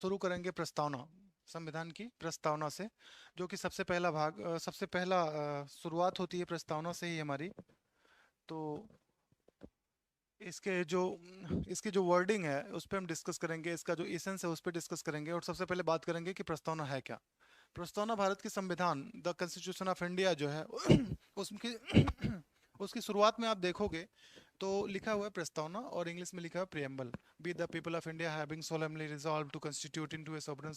शुरू करेंगे प्रस्तावना, संविधान की प्रस्तावना से, जो कि सबसे पहला भाग, सबसे पहला शुरुआत होती है प्रस्तावना से ही हमारी। तो इसके जो इसकी जो वर्डिंग है उस पर हम डिस्कस करेंगे, इसका जो एसेंस है उस पर डिस्कस करेंगे, और सबसे पहले बात करेंगे कि प्रस्तावना है क्या। प्रस्तावना भारत की संविधान, द कॉन्स्टिट्यूशन ऑफ इंडिया जो है उसकी उसकी शुरुआत में आप देखोगे तो लिखा हुआ है प्रस्तावना, और इंग्लिश में लिखा है preamble. B the people of India having solemnly resolved to constitute into a sovereign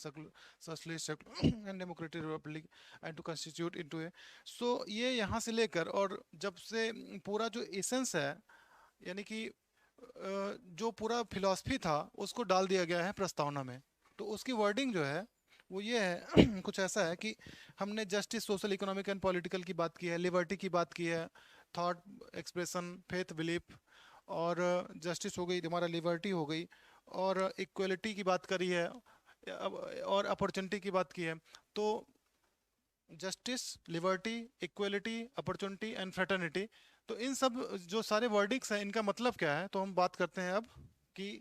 socialist and democratic republic and to constitute into a, सो ये यहाँ से लेकर और जब से पूरा जो एसेंस है, यानी कि जो पूरा फिलॉसफी था उसको डाल दिया गया है प्रस्तावना में। तो उसकी वर्डिंग जो है वो ये है कुछ ऐसा है कि हमने justice, social, economic and political की बात की है, लिबर्टी की बात की है, थॉट एक्सप्रेशन, फेथ बिलीफ, और जस्टिस हो गई, हमारा लिबर्टी हो गई, और इक्वलिटी की बात करी है, और अपॉर्चुनिटी की बात की है। तो justice, liberty, equality, opportunity and fraternity, तो इन सब जो सारे वर्डिक्स हैं इनका मतलब क्या है, तो हम बात करते हैं अब कि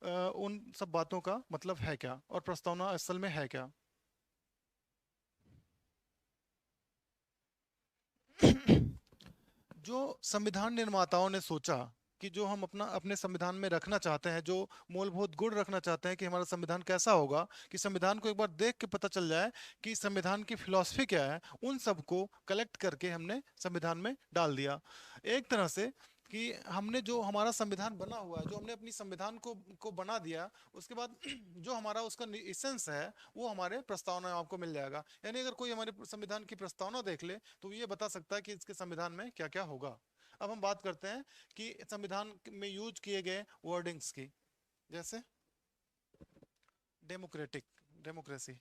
उन सब बातों का मतलब है क्या और प्रस्तावना असल में है क्या। जो संविधान निर्माताओं ने सोचा कि जो हम अपना अपने संविधान में रखना चाहते हैं, जो मूलभूत गुण रखना चाहते हैं कि हमारा संविधान कैसा होगा, कि संविधान को एक बार देख के पता चल जाए कि संविधान की फिलॉसफी क्या है, उन सबको कलेक्ट करके हमने संविधान में डाल दिया। एक तरह से कि हमने जो हमारा संविधान बना हुआ है, जो हमने अपनी संविधान को बना दिया, उसके बाद जो हमारा उसका एसेंस है वो हमारे प्रस्तावना में आपको मिल जाएगा। यानी अगर कोई हमारे संविधान की प्रस्तावना देख ले तो ये बता सकता है कि इसके संविधान में क्या क्या होगा। अब हम बात करते हैं कि संविधान में यूज किए गए वर्डिंग्स की, जैसे डेमोक्रेटिक, डेमोक्रेसी,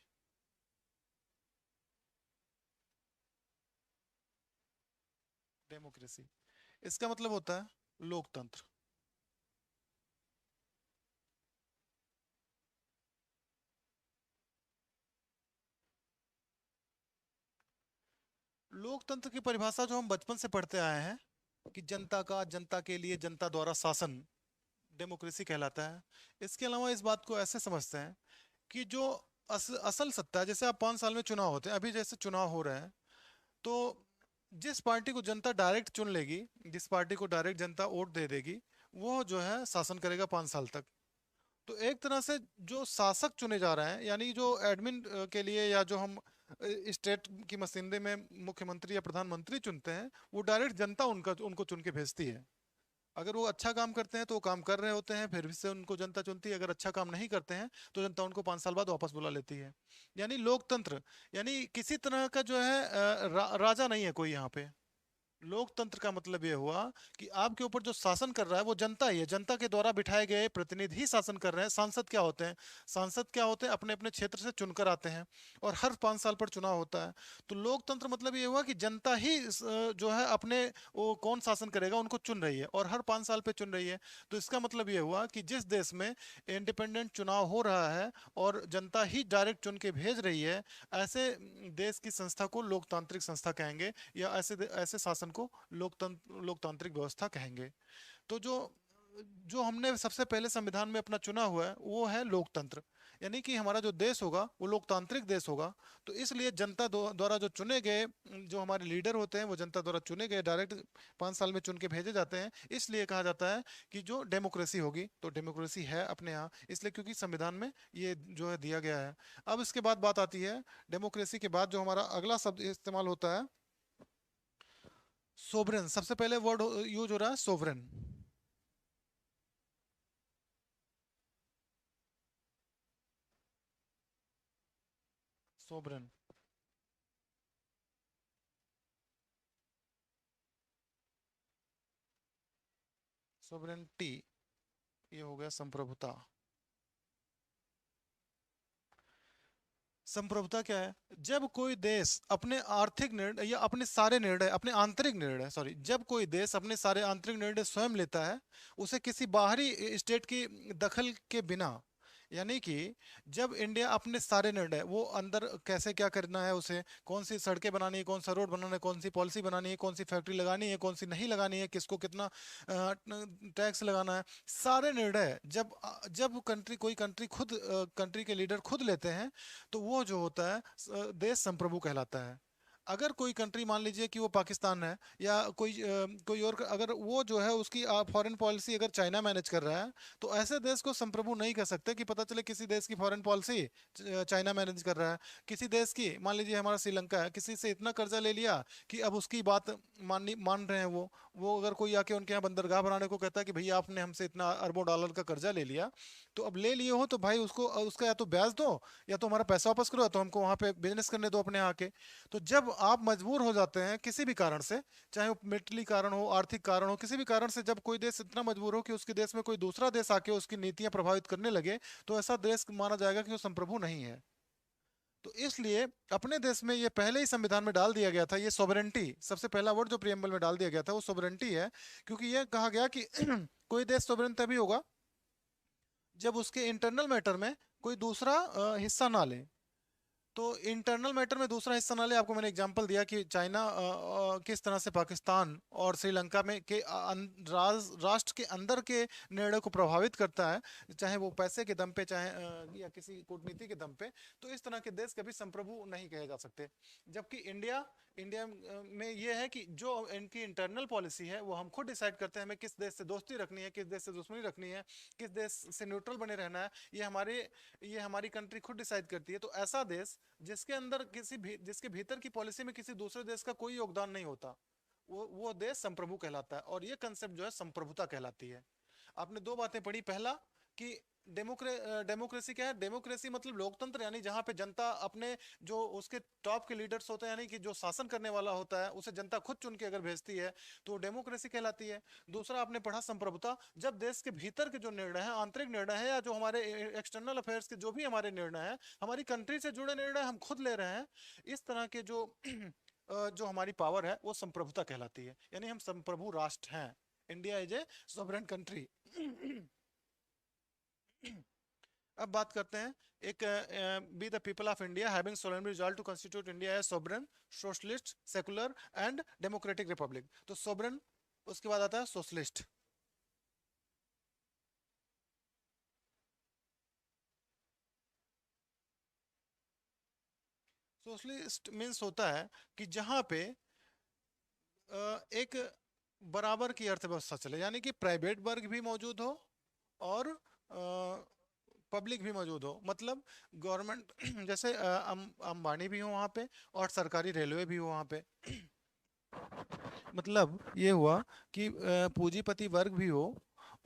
डेमोक्रेसी इसका मतलब होता है लोकतंत्र। लोकतंत्र की परिभाषा जो हम बचपन से पढ़ते आए हैं कि जनता का, जनता के लिए, जनता द्वारा शासन, डेमोक्रेसी कहलाता है। इसके अलावा इस बात को ऐसे समझते हैं कि जो असल सत्ता है, जैसे आप 5 साल में चुनाव होते हैं, अभी जैसे चुनाव हो रहे हैं, तो जिस पार्टी को जनता डायरेक्ट चुन लेगी, जिस पार्टी को डायरेक्ट जनता वोट दे देगी, वो जो है शासन करेगा 5 साल तक। तो एक तरह से जो शासक चुने जा रहे हैं, यानी जो एडमिन के लिए, या जो हम स्टेट की मशीनरी में मुख्यमंत्री या प्रधानमंत्री चुनते हैं, वो डायरेक्ट जनता उनका उनको चुन के भेजती है। अगर वो अच्छा काम करते हैं तो वो काम कर रहे होते हैं, फिर से उनको जनता चुनती है। अगर अच्छा काम नहीं करते हैं तो जनता उनको 5 साल बाद वापस बुला लेती है। यानी लोकतंत्र, यानी किसी तरह का जो है राजा नहीं है कोई यहाँ पे। लोकतंत्र का मतलब यह हुआ कि आपके ऊपर जो शासन कर रहा है वो जनता ही है, जनता के द्वारा बिठाए गए प्रतिनिधि ही शासन कर रहे हैं। सांसद क्या होते हैं? सांसद क्या होते हैं? अपने अपने क्षेत्र से चुनकर आते हैं, और हर 5 साल पर चुनाव होता है। तो लोकतंत्र मतलब ये हुआ कि जनता ही जो है अपने, वो कौन शासन करेगा उनको चुन रही है, और हर 5 साल पे चुन रही है। तो इसका मतलब ये हुआ कि जिस देश में इंडिपेंडेंट चुनाव हो रहा है और जनता ही डायरेक्ट चुन के भेज रही है, ऐसे देश की संस्था को लोकतांत्रिक संस्था कहेंगे, या ऐसे ऐसे शासन को लोकतांत्रिक व्यवस्था कहेंगे। तो जो जो हमने सबसे पहले संविधान में अपना चुना हुआ है वो है लोकतंत्र। यानी कि हमारा जो देश होगा वो लोकतांत्रिक देश होगा। तो इसलिए जनता द्वारा जो चुने गए, जो हमारे लीडर होते हैं वो जनता द्वारा चुने गए, डायरेक्ट 5 साल में चुन के भेजे जाते हैं। इसलिए कहा जाता है कि जो डेमोक्रेसी होगी, तो डेमोक्रेसी है अपने यहाँ, इसलिए क्योंकि संविधान में ये जो है दिया गया है। अब इसके बाद बात आती है, डेमोक्रेसी के बाद जो हमारा अगला शब्द इस्तेमाल होता है, सोवरेन। सबसे पहले वर्ड यूज हो रहा है सोवरेन। सोवरेन, सोवरेनिटी, ये हो गया संप्रभुता। संप्रभुता क्या है? जब कोई देश अपने आर्थिक निर्णय या अपने सारे निर्णय, अपने आंतरिक निर्णय, सॉरी, जब कोई देश अपने सारे आंतरिक निर्णय स्वयं लेता है, उसे किसी बाहरी स्टेट की दखल के बिना, यानी कि जब इंडिया अपने सारे निर्णय वो अंदर कैसे क्या करना है, उसे कौन सी सड़कें बनानी है, कौन सा रोड बनाना है, कौन सी पॉलिसी बनानी है, कौन सी फैक्ट्री लगानी है, कौन सी नहीं लगानी है, किसको कितना टैक्स लगाना है, सारे निर्णय जब कंट्री कोई कंट्री खुद कंट्री के लीडर खुद लेते हैं, तो वो जो होता है देश संप्रभु कहलाता है। अगर कोई कंट्री मान लीजिए कि वो पाकिस्तान है या कोई और, अगर वो जो है उसकी फॉरेन पॉलिसी अगर चाइना मैनेज कर रहा है, तो ऐसे देश को संप्रभु नहीं कह सकते कि पता चले किसी देश की फॉरेन पॉलिसी चाइना मैनेज कर रहा है। किसी देश की, मान लीजिए हमारा श्रीलंका है, किसी से इतना कर्जा ले लिया कि अब उसकी बात मान रहे हैं वो अगर कोई आके उनके यहाँ बंदरगाह बनाने को कहता है कि भैया आपने हमसे इतना अरबों डॉलर का कर्जा ले लिया, तो अब ले लिए हो तो भाई उसको उसका या तो ब्याज दो या तो हमारा पैसा वापस करो, या तो हमको वहां पे बिजनेस करने दो अपने यहाँ के। तो जब आप मजबूर हो जाते हैं किसी भी कारण से, चाहे वो मिलिट्री कारण हो, आर्थिक कारण हो, किसी भी कारण से जब कोई देश इतना मजबूर हो कि उसके देश में कोई दूसरा देश आके उसकी नीतियां प्रभावित करने लगे, तो ऐसा देश माना जाएगा कि वो संप्रभु नहीं है। तो इसलिए अपने देश में ये पहले ही संविधान में डाल दिया गया था, ये सोवरेंटी, सबसे पहला वर्ड जो प्रियम्बल में डाल दिया गया था वो सोवरेंटी है। क्योंकि ये कहा गया कि कोई देश सोवरेन तभी होगा जब उसके इंटरनल मैटर में कोई दूसरा हिस्सा ना ले। तो इंटरनल मैटर में दूसरा हिस्सा ना ले, आपको मैंने एग्जांपल दिया कि चाइना किस तरह से पाकिस्तान और श्रीलंका में के राष्ट्र के अंदर के निर्णय को प्रभावित करता है, चाहे वो पैसे के दम पे, चाहे या किसी कूटनीति के दम पे। तो इस तरह के देश कभी संप्रभु नहीं कहे जा सकते। जबकि इंडिया इंडिया में ये है कि जो इनकी इंटरनल पॉलिसी है वो हम खुद डिसाइड करते हैं, हमें किस देश से दोस्ती रखनी है, किस देश से दुश्मनी रखनी है, किस देश से न्यूट्रल बने रहना है, ये हमारी कंट्री खुद डिसाइड करती है। तो ऐसा देश जिसके अंदर जिसके भीतर की पॉलिसी में किसी दूसरे देश का कोई योगदान नहीं होता, वो देश संप्रभु कहलाता है। और ये कंसेप्ट जो है संप्रभुता कहलाती है। आपने दो बातें पढ़ी, पहला कि डेमोक्रेसी क्या है। डेमोक्रेसी मतलब लोकतंत्र, यानी जहां पे जनता अपने जो उसके टॉप के लीडर्स होते हैं, यानी कि जो शासन करने वाला होता है उसे जनता खुद चुन के अगर भेजती है तो डेमोक्रेसी कहलाती है। दूसरा आपने पढ़ा संप्रभुता, जब देश के भीतर के जो निर्णय है, आंतरिक निर्णय है, या जो हमारे एक्सटर्नल अफेयर्स के जो भी हमारे निर्णय है, हमारी कंट्री से जुड़े निर्णय हम खुद ले रहे हैं, इस तरह के जो हमारी पावर है वो संप्रभुता कहलाती है। यानी हम संप्रभु राष्ट्र हैं। India is a sovereign country. अब बात करते हैं एक we the people of India having solemnly resolve to constitute India as sovereign, socialist, secular and democratic republic. तो सोवरेन, उसके बाद आता है सोशलिस्ट। सोशलिस्ट मीन्स होता है कि जहां पे एक बराबर की अर्थव्यवस्था चले, यानी कि प्राइवेट वर्ग भी मौजूद हो और पब्लिक भी मौजूद हो। मतलब गवर्नमेंट जैसे अंबानी भी हो वहाँ पे और सरकारी रेलवे भी हो वहाँ पे। मतलब ये हुआ कि पूंजीपति वर्ग भी हो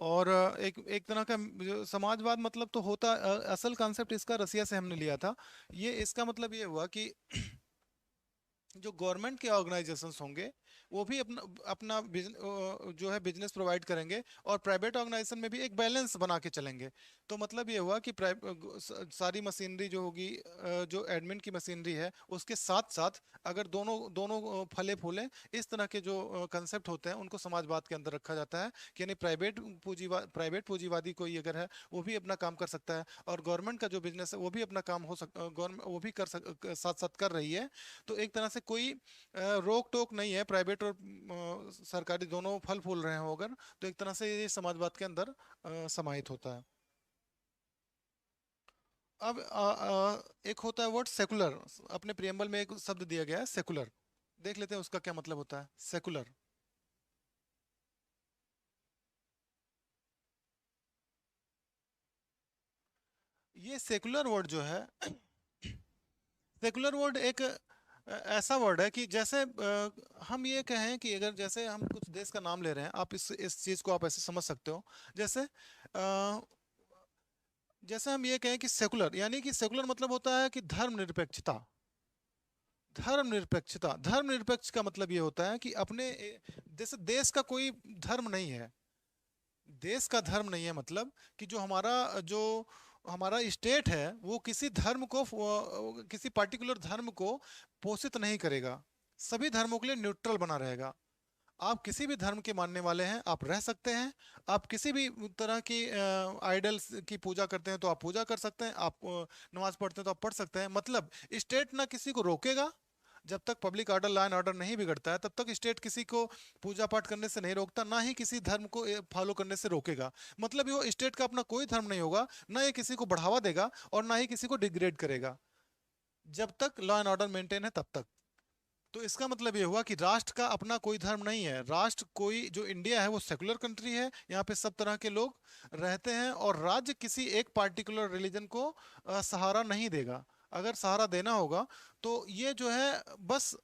और एक एक तरह का जो समाजवाद मतलब तो होता, असल कॉन्सेप्ट इसका रसिया से हमने लिया था। ये इसका मतलब ये हुआ कि जो गवर्नमेंट के ऑर्गेनाइजेशंस होंगे वो भी अपना अपना जो है बिजनेस प्रोवाइड करेंगे, और प्राइवेट ऑर्गेनाइजेशन में भी एक बैलेंस बना के चलेंगे। तो मतलब ये हुआ कि सारी मशीनरी जो होगी, जो एडमिन की मशीनरी है, उसके साथ साथ अगर दोनों दोनों फले फूले, इस तरह के जो कंसेप्ट होते हैं उनको समाजवाद के अंदर रखा जाता है। कि यानी प्राइवेट पूंजीवादी कोई अगर है वो भी अपना काम कर सकता है, और गवर्नमेंट का जो बिजनेस है वो भी अपना काम हो सकता, गवर्नमेंट वो भी साथ साथ कर रही है। तो एक तरह से कोई रोक टोक नहीं है, प्राइवेट और सरकारी दोनों फल फूल रहे हो अगर, तो एक तरह से ये समाजवाद के अंदर समाहित होता है। अब एक होता है वर्ड सेकुलर। अपने प्रियम्बल में एक शब्द दिया गया है सेकुलर, देख लेते हैं उसका क्या मतलब होता है सेकुलर। ये सेकुलर वर्ड जो है सेकुलर वर्ड एक ऐसा वर्ड है कि जैसे हम ये कहें कि अगर जैसे हम कुछ देश का नाम ले रहे हैं, आप इस चीज को आप ऐसे समझ सकते हो। जैसे जैसे हम ये कहें कि सेकुलर, यानी कि सेकुलर मतलब होता है कि धर्मनिरपेक्षता। धर्मनिरपेक्ष का मतलब ये होता है कि अपने जैसे देश का कोई धर्म नहीं है, देश का धर्म नहीं है, मतलब कि जो हमारा स्टेट है वो किसी धर्म को, किसी पार्टिकुलर धर्म को पोषित नहीं करेगा, सभी धर्मों के लिए न्यूट्रल बना रहेगा। आप किसी भी धर्म के मानने वाले हैं आप रह सकते हैं। आप किसी भी तरह की आइडल्स की पूजा करते हैं तो आप पूजा कर सकते हैं। आप नमाज पढ़ते हैं तो आप पढ़ सकते हैं। मतलब स्टेट ना किसी को रोकेगा। जब तक public order law and order नहीं बिगड़ता है तब तक स्टेट किसी को पूजा पाठ करने से नहीं रोकता, ना ही किसी धर्म को फॉलो करने से रोकेगा। मतलब ये स्टेट का अपना कोई धर्म नहीं होगा, ना ये किसी को बढ़ावा देगा और ना ही किसी को डिग्रेड करेगा, जब तक लॉ एंड ऑर्डर मेंटेन है तब तक। तो इसका मतलब ये हुआ कि राष्ट्र का अपना कोई धर्म नहीं है। राष्ट्र कोई, जो इंडिया है वो सेकुलर कंट्री है, यहाँ पे सब तरह के लोग रहते हैं और राज्य किसी एक पार्टिकुलर रिलीजन को सहारा नहीं देगा। अगर सहारा देना होगा तो ये जो है बस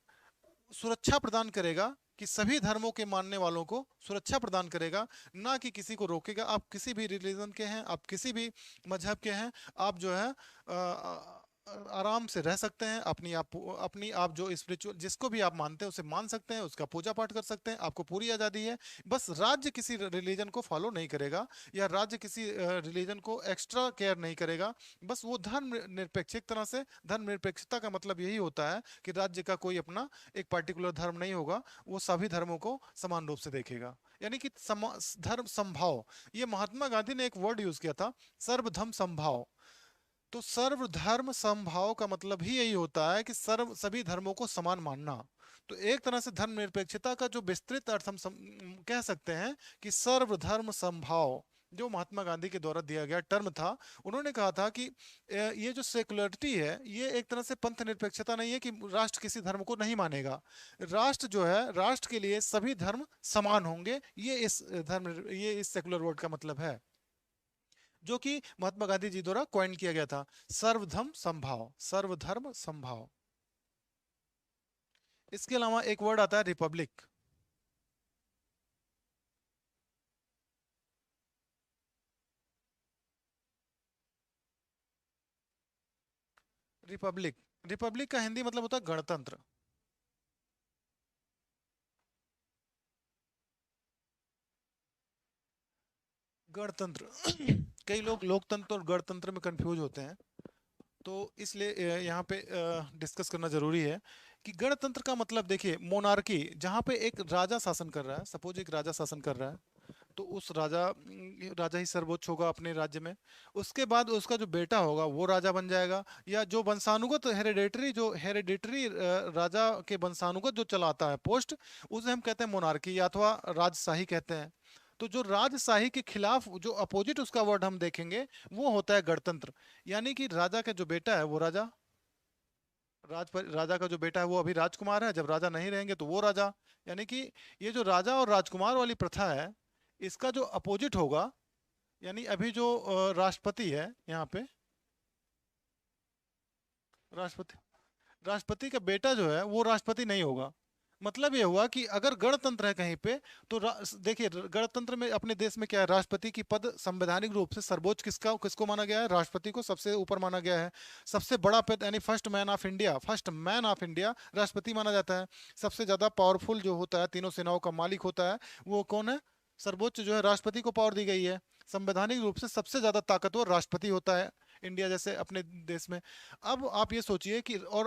सुरक्षा प्रदान करेगा कि सभी धर्मों के मानने वालों को सुरक्षा प्रदान करेगा, ना कि किसी को रोकेगा। आप किसी भी रिलीजन के हैं, आप किसी भी मजहब के हैं, आप जो है आराम से रह सकते हैं। अपनी आप जो स्पिरिचुअल जिसको भी आप मानते हैं उसे मान सकते हैं, उसका पूजा पाठ कर सकते हैं, आपको पूरी आज़ादी है। बस राज्य किसी रिलीजन को फॉलो नहीं करेगा या राज्य किसी रिलीजन को एक्स्ट्रा केयर नहीं करेगा। बस वो धर्म निरपेक्ष, एक तरह से धर्म निरपेक्षता का मतलब यही होता है कि राज्य का कोई अपना एक पार्टिकुलर धर्म नहीं होगा, वो सभी धर्मों को समान रूप से देखेगा। यानी कि धर्म समभाव, ये महात्मा गांधी ने एक वर्ड यूज किया था, सर्वधर्म समभाव। तो सर्वधर्म समभाव का मतलब ही यही होता है कि सर्व सभी धर्मों को समान मानना। तो एक तरह से धर्म निरपेक्षता का जो विस्तृत अर्थ हम कह सकते हैं कि सर्वधर्म समभाव, जो महात्मा गांधी के द्वारा दिया गया टर्म था। उन्होंने कहा था कि ये जो सेकुलरिटी है ये एक तरह से पंथ निरपेक्षता नहीं है कि राष्ट्र किसी धर्म को नहीं मानेगा। राष्ट्र जो है, राष्ट्र के लिए सभी धर्म समान होंगे, ये इस सेकुलर वर्ड का मतलब है, जो कि महात्मा गांधी जी द्वारा कॉइन किया गया था। सर्वधर्म संभाव, सर्वधर्म संभाव। इसके अलावा एक वर्ड आता है रिपब्लिक। रिपब्लिक, रिपब्लिक का हिंदी मतलब होता है गणतंत्र। गणतंत्र कई लोग लोकतंत्र और गणतंत्र में कंफ्यूज होते हैं, तो इसलिए यहाँ पे डिस्कस करना जरूरी है कि गणतंत्र का मतलब देखिए मोनार्की, जहाँ पे एक राजा शासन कर रहा है, सपोज एक राजा शासन कर रहा है, तो उस राजा ही सर्वोच्च होगा अपने राज्य में। उसके बाद उसका जो बेटा होगा वो राजा बन जाएगा, या जो वंशानुगत हेरिडेटरी राजा के वंशानुगत जो चलाता है पोस्ट, उसे हम कहते हैं मोनार्की या अथवा राजशाही कहते हैं। तो जो राजशाही के खिलाफ जो अपोजिट उसका वर्ड हम देखेंगे वो होता है गणतंत्र। यानी कि राजा का जो बेटा है वो राजा, राजा का जो बेटा है वो अभी राजकुमार है, जब राजा नहीं रहेंगे तो वो राजा। यानी कि ये जो राजा और राजकुमार वाली प्रथा है, इसका जो अपोजिट होगा, यानी अभी जो राष्ट्रपति है यहाँ पे, राष्ट्रपति राष्ट्रपति का बेटा जो है वो राष्ट्रपति नहीं होगा। मतलब ये हुआ कि अगर गणतंत्र है कहीं पे, तो देखिए गणतंत्र में अपने देश में क्या है, राष्ट्रपति की पद संवैधानिक रूप से सर्वोच्च किसका किसको माना गया है, राष्ट्रपति को सबसे ऊपर माना गया है। सबसे बड़ा पद यानी फर्स्ट मैन ऑफ इंडिया राष्ट्रपति माना जाता है। सबसे ज्यादा पावरफुल जो होता है, तीनों सेनाओं का मालिक होता है, वो कौन है, सर्वोच्च जो है राष्ट्रपति को पावर दी गई है। संवैधानिक रूप से सबसे ज्यादा ताकतवर राष्ट्रपति होता है इंडिया जैसे अपने देश में। अब आप ये सोचिए कि और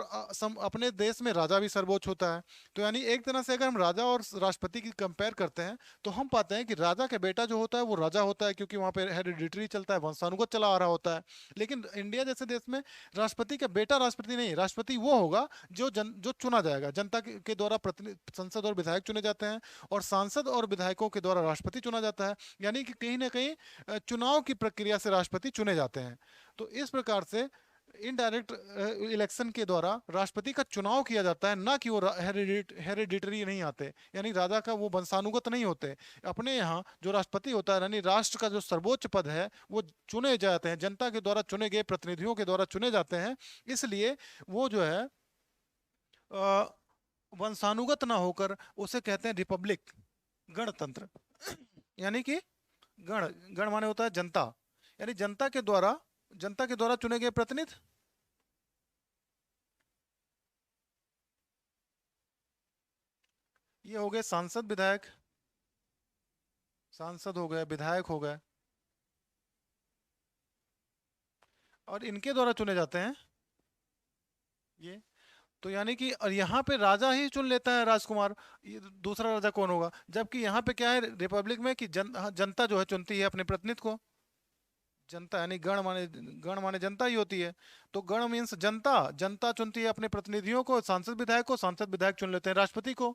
अपने देश में राजा भी सर्वोच्च होता है। तो यानी एक तरह से अगर हम राजा और राष्ट्रपति की कंपेयर करते हैं तो हम पाते हैं कि राजा का बेटा जो होता है वो राजा होता है, क्योंकि वहां पे हेरिडिटरी चलता है, वंशानुगत चला आ रहा होता है। लेकिन इंडिया जैसे देश में राष्ट्रपति का बेटा राष्ट्रपति नहीं, राष्ट्रपति वो होगा जो चुना जाएगा जनता के द्वारा। प्रतिनिधि संसद और विधायक चुने जाते हैं, और सांसद और विधायकों के द्वारा राष्ट्रपति चुना जाता है। यानी कि कहीं ना कहीं चुनाव की प्रक्रिया से राष्ट्रपति चुने जाते हैं। तो इस प्रकार से इनडायरेक्ट इलेक्शन के द्वारा राष्ट्रपति का चुनाव किया जाता है, ना कि वो हेरिडिटरी नहीं आते, यानी राजा का वो वंशानुगत नहीं होते। अपने यहाँ जो राष्ट्रपति होता है, यानी राष्ट्र का जो सर्वोच्च पद है, वो चुने जाते हैं, जनता के द्वारा चुने गए प्रतिनिधियों के द्वारा चुने जाते हैं। इसलिए वो जो है वंशानुगत ना होकर उसे कहते हैं रिपब्लिक, गणतंत्र। यानी कि गण गण माने होता है जनता, यानी जनता के द्वारा चुने गए प्रतिनिधि। ये हो गए सांसद विधायक, सांसद हो गए, विधायक हो गए, और इनके द्वारा चुने जाते हैं ये। तो यानी कि और यहाँ पे राजा ही चुन लेता है राजकुमार, ये दूसरा राजा कौन होगा? जबकि यहाँ पे क्या है रिपब्लिक में कि जनता जो है चुनती है अपने प्रतिनिधि को। जनता यानी गण माने जनता ही होती है। तो गण मीन्स जनता, जनता चुनती है अपने प्रतिनिधियों को, सांसद विधायक चुन लेते हैं राष्ट्रपति को।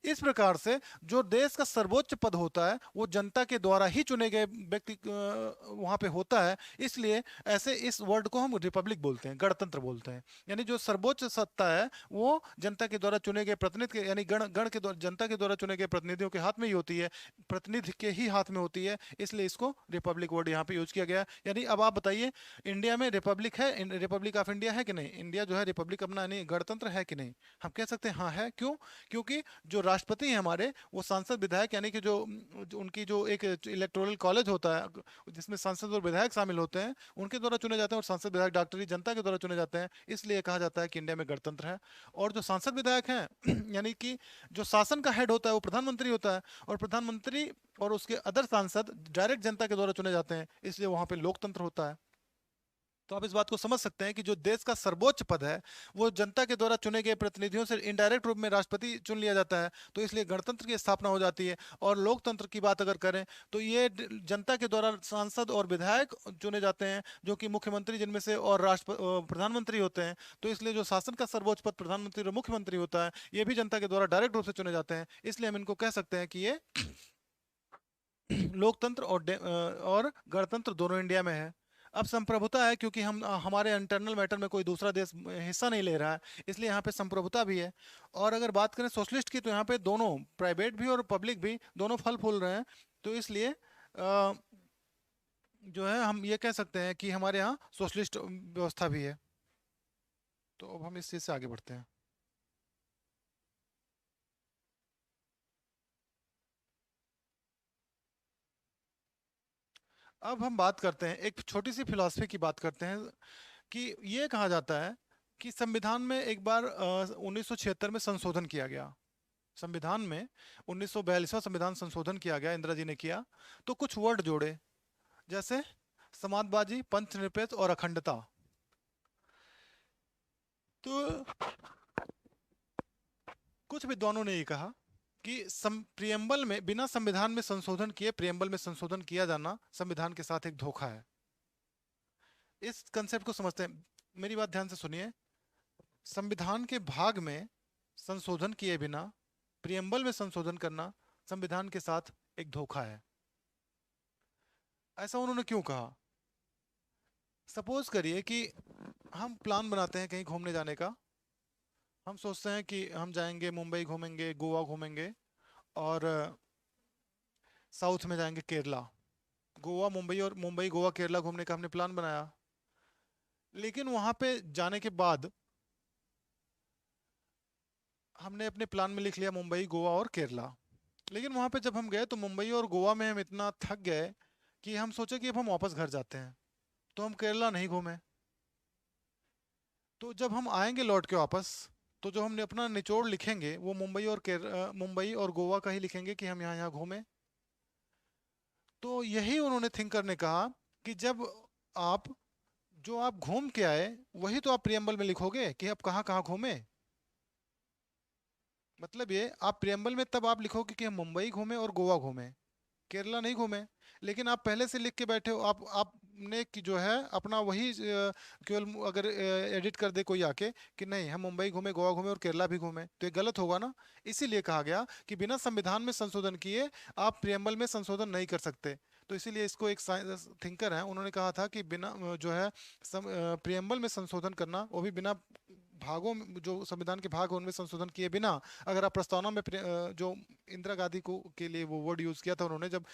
इस प्रकार से जो देश का सर्वोच्च पद होता है वो जनता के द्वारा ही चुने गए व्यक्ति वहां पे होता है। इसलिए ऐसे इस वर्ड को हम रिपब्लिक बोलते हैं, गणतंत्र बोलते हैं। यानी जो सर्वोच्च सत्ता है वो जनता के द्वारा चुने गए प्रतिनिधि के, यानी गण के द्वारा, जनता के द्वारा चुने गए प्रतिनिधियों के हाथ में ही होती है, प्रतिनिधि के ही हाथ में होती है। इसलिए इसको रिपब्लिक वर्ड यहाँ पे यूज किया गया। यानी अब आप बताइए, इंडिया में रिपब्लिक है, रिपब्लिक ऑफ इंडिया है कि नहीं? इंडिया जो है रिपब्लिक अपना यानी गणतंत्र है कि नहीं? हम कह सकते हैं हाँ है। क्यों? क्योंकि जो राष्ट्रपति हैं हमारे, वो सांसद विधायक यानी कि जो उनकी जो एक इलेक्टोरल कॉलेज होता है जिसमें सांसद और विधायक शामिल होते हैं, उनके द्वारा चुने जाते हैं। और सांसद विधायक डॉक्टरी जनता के द्वारा चुने जाते हैं। इसलिए कहा जाता है कि इंडिया में गणतंत्र है। और जो सांसद विधायक हैं यानी कि जो शासन का हेड होता है वो प्रधानमंत्री होता है। और प्रधानमंत्री और उसके अदर सांसद डायरेक्ट जनता के द्वारा चुने जाते हैं, इसलिए वहां पे लोकतंत्र होता है। तो आप इस बात को समझ सकते हैं कि जो देश का सर्वोच्च पद है वो जनता के द्वारा चुने गए प्रतिनिधियों से इनडायरेक्ट रूप में राष्ट्रपति चुन लिया जाता है। तो इसलिए गणतंत्र की स्थापना हो जाती है। और लोकतंत्र की बात अगर करें तो ये जनता के द्वारा सांसद और विधायक चुने जाते हैं, जो कि मुख्यमंत्री जिनमें से और प्रधानमंत्री होते हैं। तो इसलिए जो शासन का सर्वोच्च पद प्रधानमंत्री और मुख्यमंत्री होता है, ये भी जनता के द्वारा डायरेक्ट रूप से चुने जाते हैं। इसलिए हम इनको कह सकते हैं कि ये लोकतंत्र और गणतंत्र दोनों इंडिया में है। अब संप्रभुता है क्योंकि हम हमारे इंटरनल मैटर में कोई दूसरा देश हिस्सा नहीं ले रहा है, इसलिए यहाँ पे संप्रभुता भी है। और अगर बात करें सोशलिस्ट की, तो यहाँ पे दोनों प्राइवेट भी और पब्लिक भी दोनों फल फूल रहे हैं। तो इसलिए जो है हम ये कह सकते हैं कि हमारे यहाँ सोशलिस्ट व्यवस्था भी है। तो अब हम इस चीज़ से आगे बढ़ते हैं। अब हम बात करते हैं, एक छोटी सी फिलॉसफी की बात करते हैं। कि ये कहा जाता है कि संविधान में एक बार 1976 में संशोधन किया गया। संविधान में 1942वां संविधान संशोधन किया गया, इंदिरा जी ने किया। तो कुछ वर्ड जोड़े, जैसे समाजवादी, पंथनिरपेक्ष और अखंडता। तो कुछ विद्वानों ने ये कहा कि प्रियम्बल में बिना संविधान में संशोधन किए प्रियम्बल में संशोधन किया जाना संविधान के साथ एक धोखा है। इस कंसेप्ट को समझते हैं, मेरी बात ध्यान से सुनिए। संविधान के भाग में संशोधन किए बिना प्रियम्बल में संशोधन करना संविधान के साथ एक धोखा है। ऐसा उन्होंने क्यों कहा? सपोज करिए कि हम प्लान बनाते हैं कहीं घूमने जाने का। हम सोचते हैं कि हम जाएंगे, मुंबई घूमेंगे, गोवा घूमेंगे, और साउथ में जाएंगे केरला। गोवा मुंबई, और मुंबई गोवा केरला घूमने का हमने प्लान बनाया। लेकिन वहां पे जाने के बाद हमने अपने प्लान में लिख लिया मुंबई गोवा और केरला। लेकिन वहां पे जब हम गए तो मुंबई और गोवा में हम इतना थक गए कि हम सोचे कि अब हम वापस घर जाते हैं। तो हम केरला नहीं घूमे। तो जब हम आएंगे लौट के वापस, तो जो हमने अपना निचोड़ लिखेंगे वो मुंबई और गोवा का ही लिखेंगे कि हम यहाँ यहाँ घूमे। तो यही उन्होंने थिंकर ने कहा कि जब आप जो आप घूम के आए वही तो आप प्रियम्बल में लिखोगे कि आप कहाँ कहाँ घूमे। मतलब ये आप प्रियम्बल में तब आप लिखोगे कि हम मुंबई घूमे और गोवा घूमे, केरला नहीं घूमे। लेकिन आप पहले से लिख के बैठे हो, आपने कि जो है अपना वही केवल अगर एडिट कर दे कोई आके कि नहीं हम मुंबई घूमे, गोवा घूमे और केरला भी घूमे, तो ये गलत होगा ना। इसीलिए कहा गया कि बिना संविधान में संशोधन किए आप प्रियम्बल में संशोधन नहीं कर सकते। तो इसीलिए इसको एक थिंकर है उन्होंने कहा था कि बिना जो है प्रियम्बल में संशोधन करना, वो भी बिना भागों में, जो संविधान के भाग हैं उनमें संशोधन किए बिना, अगर आप प्रस्तावना में जो इंदिरा गांधी को के लिए वो वर्ड यूज किया था उन्होंने, जब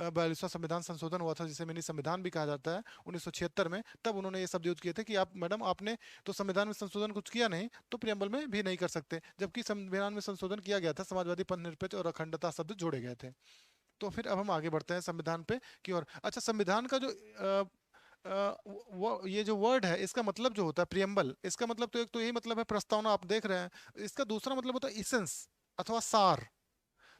42वां संविधान संशोधन हुआ था जिसे मिनी संविधान भी कहा जाता है 1976 में, तब उन्होंने ये शब्द यूज किए थे कि आप मैडम आपने तो संविधान में संशोधन कुछ किया नहीं तो प्रियम्बल में भी नहीं कर सकते। जबकि संविधान में संशोधन किया गया था, समाजवादी, पंथनिरपेक्ष और अखंडता शब्द जोड़े गए थे। तो फिर अब हम आगे बढ़ते हैं संविधान पे की ओर। अच्छा, संविधान का जो वो ये जो वर्ड है इसका मतलब जो होता है प्रियम्बल, इसका मतलब तो एक तो यही मतलब है प्रस्तावना, आप देख रहे हैं। इसका दूसरा मतलब होता है इसेंस अथवा सार।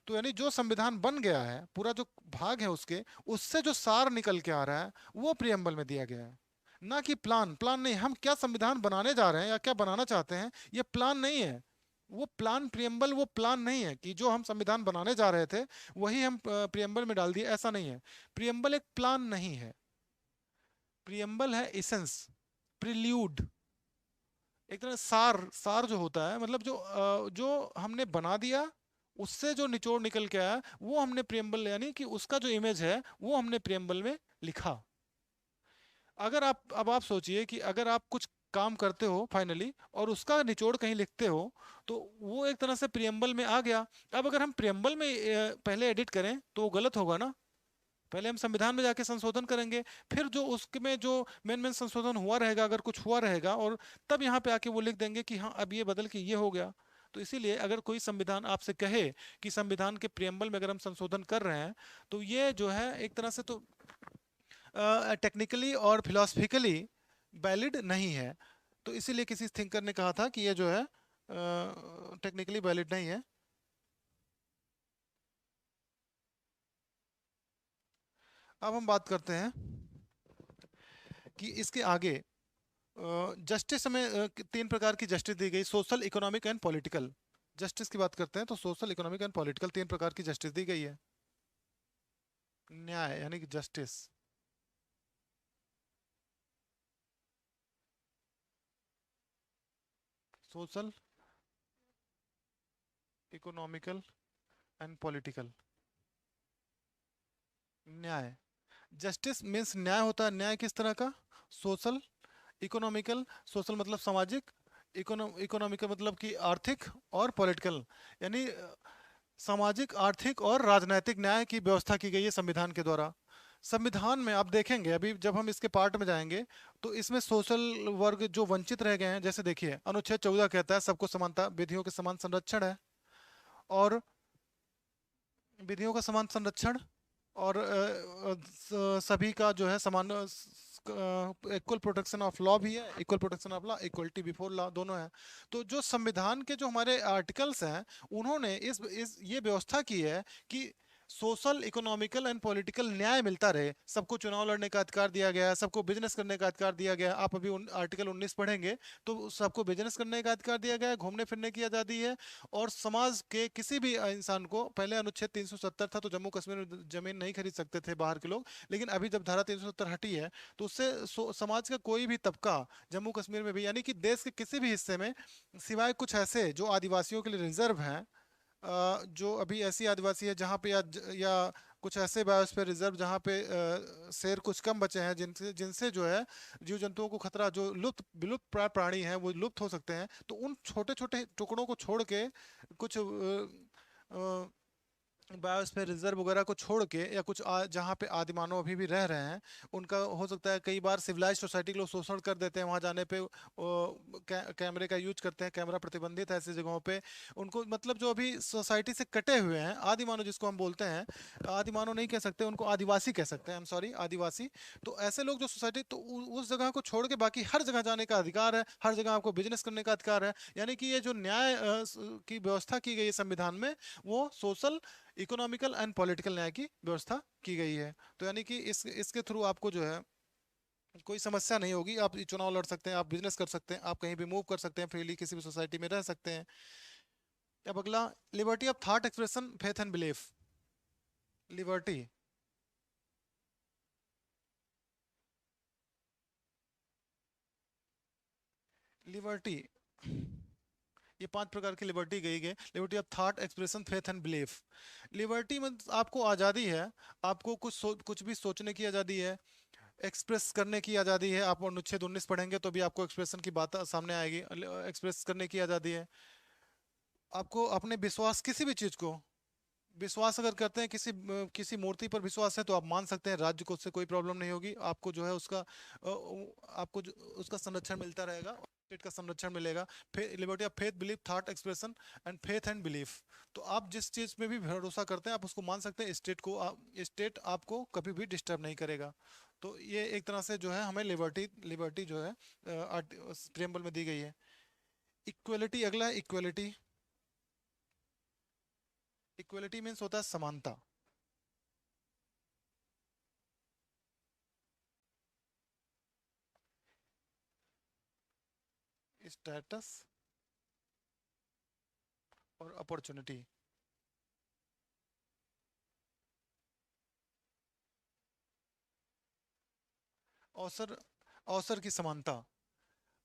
तो यानी जो संविधान बन गया है, पूरा जो भाग है उसके, उससे जो सार निकल के आ रहा है वो प्रियम्बल में दिया गया है। ना कि प्लान। प्लान नहीं, हम क्या संविधान बनाने जा रहे हैं या क्या बनाना चाहते हैं, ये प्लान नहीं है। वो प्लान प्रियम्बल वो प्लान नहीं है कि जो हम संविधान बनाने जा रहे थे वही हम प्रियम्बल में डाल दिए, ऐसा नहीं है। प्रियम्बल एक प्लान नहीं है, प्रियम्बल है एसेंस, प्रिल्यूड, एक तरह सार। सार जो होता है मतलब जो हमने बना दिया, उससे जो निचोड़ निकल के आया वो हमने प्रियम्बल, यानी कि उसका जो इमेज है वो हमने प्रियम्बल में लिखा। अगर आप सोचिए कि अगर आप कुछ काम करते हो फाइनली और उसका निचोड़ कहीं लिखते हो, तो वो एक तरह से प्रियम्बल में आ गया। अब अगर हम प्रियम्बल में पहले एडिट करें तो वो गलत होगा ना। पहले हम संविधान में जाके संशोधन करेंगे, फिर जो उसमें जो मेन मेन संशोधन हुआ रहेगा, अगर कुछ हुआ रहेगा, और तब यहाँ पे आके वो लिख देंगे कि हाँ अब ये बदल के ये हो गया। तो इसीलिए अगर कोई संविधान आपसे कहे कि संविधान के प्रियम्बल में अगर हम संशोधन कर रहे हैं, तो ये जो है एक तरह से तो टेक्निकली और फिलोसफिकली वैलिड नहीं है। तो इसीलिए किसी थिंकर ने कहा था कि ये जो है टेक्निकली वैलिड नहीं है। अब हम बात करते हैं कि इसके आगे जस्टिस में तीन प्रकार की जस्टिस दी गई, social, economic and political. Justice की बात करते हैं तो सोशल, इकोनॉमिक एंड पॉलिटिकल तीन प्रकार की जस्टिस दी गई है। न्याय यानी कि justice, social, economical and political. न्याय, जस्टिस मीन्स न्याय होता है। न्याय किस तरह का? सोशल, इकोनॉमिकल, सोशल मतलब सामाजिक, इकोनॉमिकल मतलब कि आर्थिक, और पॉलिटिकल यानी सामाजिक, आर्थिक और राजनीतिक न्याय की व्यवस्था की गई है संविधान के द्वारा। संविधान में आप देखेंगे, अभी जब हम इसके पार्ट में जाएंगे, तो इसमें सोशल वर्ग जो वंचित रह गए हैं, जैसे देखिए अनुच्छेद 14 कहता है सबको समानता, विधियों के समान संरक्षण है, और विधियों का समान संरक्षण, और सभी का जो है समान, इक्वल प्रोटेक्शन ऑफ लॉ भी है, equal protection of law, equality before law दोनों है। तो जो संविधान के जो हमारे आर्टिकल्स हैं, उन्होंने इस ये व्यवस्था की है कि सोशल, इकोनॉमिकल एंड पॉलिटिकल न्याय मिलता रहे। सबको चुनाव लड़ने का अधिकार दिया गया है, सबको बिजनेस करने का अधिकार दिया गया है। आप अभी आर्टिकल 19 पढ़ेंगे तो सबको बिजनेस करने का अधिकार दिया गया है, घूमने फिरने की आज़ादी है, और समाज के किसी भी इंसान को, पहले अनुच्छेद 370 था तो जम्मू कश्मीर में जमीन नहीं खरीद सकते थे बाहर के लोग, लेकिन अभी जब धारा 370 हटी है तो उससे समाज का कोई भी तबका जम्मू कश्मीर में भी, यानी कि देश के किसी भी हिस्से में, सिवाय कुछ ऐसे जो आदिवासियों के लिए रिजर्व हैं, जो अभी ऐसी आदिवासी है जहाँ पे या कुछ ऐसे बायोस्फीयर रिजर्व जहाँ पे शेर कुछ कम बचे हैं, जिनसे जिनसे जो है जीव जंतुओं को खतरा, जो लुप्त विलुप्त प्राणी हैं वो लुप्त हो सकते हैं, तो उन छोटे छोटे टुकड़ों को छोड़ के कुछ बायोस्फीयर रिजर्व वगैरह को छोड़ के, या कुछ जहाँ पे आदिमानव अभी भी रह रहे हैं, उनका हो सकता है, कई बार सिविलाइज सोसाइटी के लोग शोषण कर देते हैं वहाँ जाने पे, कैमरे का यूज करते हैं, कैमरा प्रतिबंधित है ऐसी जगहों पे। उनको मतलब जो अभी सोसाइटी से कटे हुए हैं आदिमानव, जिसको हम बोलते हैं, आदिमानव नहीं कह सकते, उनको आदिवासी कह सकते हैं, हम सॉरी, आदिवासी। तो ऐसे लोग जो सोसाइटी, तो उस जगह को छोड़ के बाकी हर जगह जाने का अधिकार है, हर जगह आपको बिजनेस करने का अधिकार है। यानी कि ये जो न्याय की व्यवस्था की गई है संविधान में, वो सोशल, इकोनॉमिकल एंड पॉलिटिकल न्याय की व्यवस्था की गई है। तो यानी कि इसके थ्रू आपको जो है कोई समस्या नहीं होगी, आप चुनाव लड़ सकते हैं, आप बिजनेस कर सकते हैं, आप कहीं भी मूव कर सकते हैं, फ्रीली किसी भी सोसाइटी में रह सकते हैं। अब अगला, liberty of thought expression, faith and belief. Liberty, liberty, ये पांच प्रकार की लिबर्टी गई गई। Liberty of thought expression, faith and belief. Liberty में आपको आज़ादी है, आपको कुछ भी सोचने की आज़ादी है, एक्सप्रेस करने की आज़ादी है। आप अनुच्छेद 19 पढ़ेंगे तो भी आपको एक्सप्रेशन की बात सामने आएगी, एक्सप्रेस करने की आज़ादी है। आपको अपने विश्वास, किसी भी चीज़ को विश्वास अगर करते हैं, किसी मूर्ति पर विश्वास है तो आप मान सकते हैं, राज्य को उससे कोई प्रॉब्लम नहीं होगी, आपको जो है उसका उसका संरक्षण मिलता रहेगा, स्टेट का संरक्षण मिलेगा। Liberty of faith, belief, thought expression and faith and belief. तो आप जिस चीज में भी भरोसा करते हैं आप उसको मान सकते हैं, स्टेट आपको कभी भी डिस्टर्ब नहीं करेगा। तो ये एक तरह से जो है हमें लिबर्टी लिबर्टी जो है प्रियम्बल में दी गई है। इक्वलिटी, अगला इक्वलिटी। इक्वलिटी मीन्स होता है समानता। स्टेटस और अपॉर्चुनिटी। अवसर, अवसर की समानता।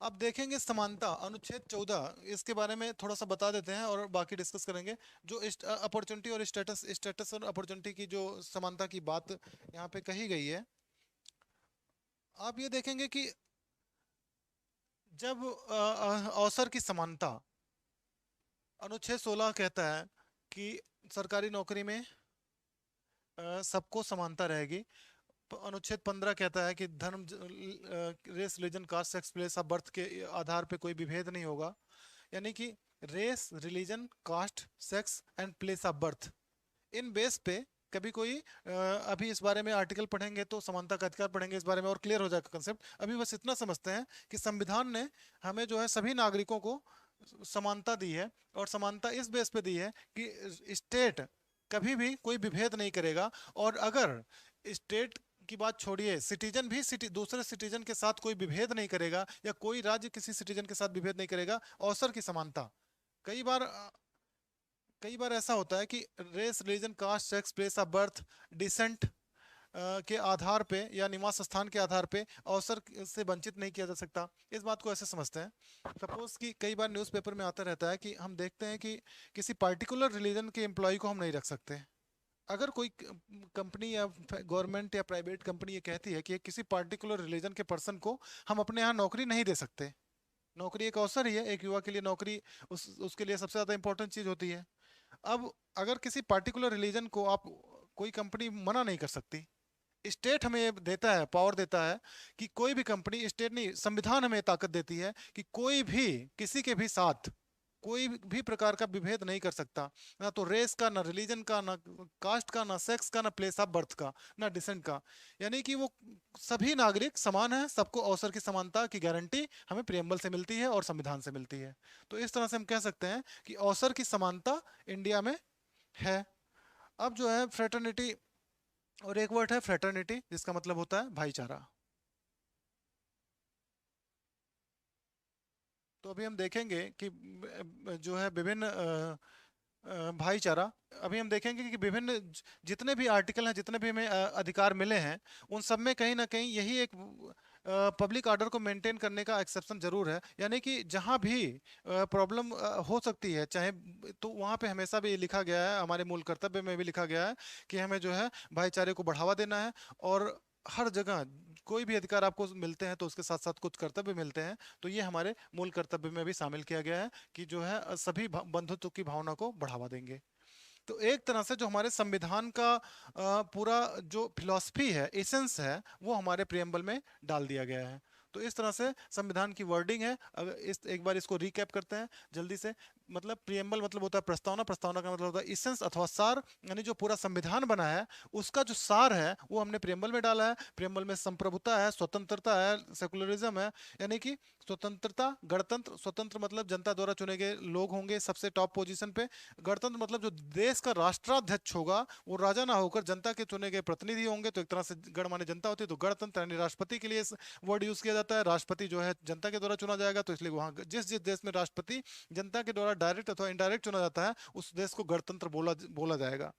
अब देखेंगे समानता अनुच्छेद 14, इसके बारे में थोड़ा सा बता देते हैं और बाकी डिस्कस करेंगे। जो अपॉर्चुनिटी और स्टेटस, स्टेटस और अपॉर्चुनिटी की जो समानता की बात यहाँ पे कही गई है, आप ये देखेंगे कि जब अवसर की समानता, अनुच्छेद 16 कहता है कि सरकारी नौकरी में सबको समानता रहेगी। अनुच्छेद 15 कहता है कि धर्म, race, religion, caste, sex, place of birth के आधार पे कोई विभेद नहीं होगा। यानी कि race, religion, caste, sex and place of birth, इन बेस पे कभी कोई अभी इस बारे में आर्टिकल पढ़ेंगे तो समानता का अधिकार पढ़ेंगे, इस बारे में और क्लियर हो जाएगा कंसेप्ट। अभी बस इतना समझते हैं कि संविधान ने हमें जो है सभी नागरिकों को समानता दी है, और समानता इस बेस पे दी है कि स्टेट कभी भी कोई विभेद नहीं करेगा। और अगर स्टेट की बात छोड़िए, सिटीजन भी दूसरे सिटीजन के साथ कोई विभेद नहीं करेगा, या कोई राज्य किसी सिटीजन के साथ विभेद नहीं करेगा। अवसर की समानता, कई बार कई बार ऐसा होता है कि race, religion, caste, sex, place of birth, descent के आधार पे या निवास स्थान के आधार पे अवसर से वंचित नहीं किया जा सकता। इस बात को ऐसे समझते हैं, सपोज कि कई बार न्यूज़पेपर में आता रहता है कि हम देखते हैं कि किसी पार्टिकुलर रिलीजन के एम्प्लॉय को हम नहीं रख सकते। अगर कोई कंपनी या गवर्नमेंट या प्राइवेट कंपनी ये कहती है कि किसी पार्टिकुलर रिलीजन के पर्सन को हम अपने यहाँ नौकरी नहीं दे सकते, नौकरी एक अवसर ही है, एक युवा के लिए नौकरी उसके लिए सबसे ज्यादा इंपॉर्टेंट चीज होती है। अब अगर किसी पार्टिकुलर रिलीजन को आप, कोई कंपनी मना नहीं कर सकती। स्टेट हमें देता है, पावर देता है कि कोई भी कंपनी, स्टेट नहीं, संविधान हमें ताकत देती है कि कोई भी किसी के भी साथ कोई भी प्रकार का विभेद नहीं कर सकता, ना तो रेस का, ना रिलीजन का, ना कास्ट का, ना सेक्स का, ना प्लेस ऑफ बर्थ का, ना डिसेंट का। यानी कि वो सभी नागरिक समान है, सबको अवसर की समानता की गारंटी हमें प्रियम्बल से मिलती है और संविधान से मिलती है। तो इस तरह से हम कह सकते हैं कि अवसर की समानता इंडिया में है। अब जो है फ्रेटर्निटी, और एक वर्ड है फ्रेटर्निटी जिसका मतलब होता है भाईचारा। तो अभी हम देखेंगे कि जो है विभिन्न भाईचारा, अभी हम देखेंगे कि विभिन्न जितने भी आर्टिकल हैं, जितने भी हमें अधिकार मिले हैं, उन सब में कहीं ना कहीं यही एक पब्लिक ऑर्डर को मेंटेन करने का एक्सेप्शन जरूर है। यानी कि जहां भी प्रॉब्लम हो सकती है, चाहे, तो वहां पे हमेशा भी लिखा गया है, हमारे मूल कर्तव्य में भी लिखा गया है कि हमें जो है भाईचारे को बढ़ावा देना है। और हर जगह कोई भी अधिकार आपको मिलते हैं तो उसके साथ साथ कुछ कर्तव्य मिलते हैं, तो ये हमारे मूल कर्तव्य में भी शामिल किया गया है कि जो है सभी बंधुत्व की भावना को बढ़ावा देंगे। तो एक तरह से जो हमारे संविधान का पूरा जो फिलॉसफी है, एसेंस है, वो हमारे प्रियम्बल में डाल दिया गया है। तो इस तरह से संविधान की वर्डिंग है। अगर इस एक बार इसको रिकैप करते हैं जल्दी से। मतलब प्रियम्बल मतलब होता है प्रस्तावना, प्रस्तावना का मतलब होता है इसेंस अथवा सार, यानी जो पूरा संविधान बना है उसका जो सार है वो हमने प्रियम्बल में डाला है। प्रियम्बल में संप्रभुता है, स्वतंत्रता है, सेकुलरिज्म है, यानी कि स्वतंत्रता, गणतंत्र, स्वतंत्र मतलब जनता द्वारा चुने गए लोग होंगे सबसे टॉप पोजीशन पे। गणतंत्र मतलब जो देश का राष्ट्राध्यक्ष होगा वो राजा ना होकर जनता के चुने गए प्रतिनिधि होंगे, तो एक तरह से गण माने जनता होती है, तो गणतंत्र यानी राष्ट्रपति के लिए वर्ड यूज किया जाता है। राष्ट्रपति जो है जनता के द्वारा चुना जाएगा, तो इसलिए वहां जिस जिस देश में राष्ट्रपति जनता के द्वारा डायरेक्ट अथवा इनडायरेक्ट चुना जाता है उस देश को गणतंत्र बोला बोला जाएगा।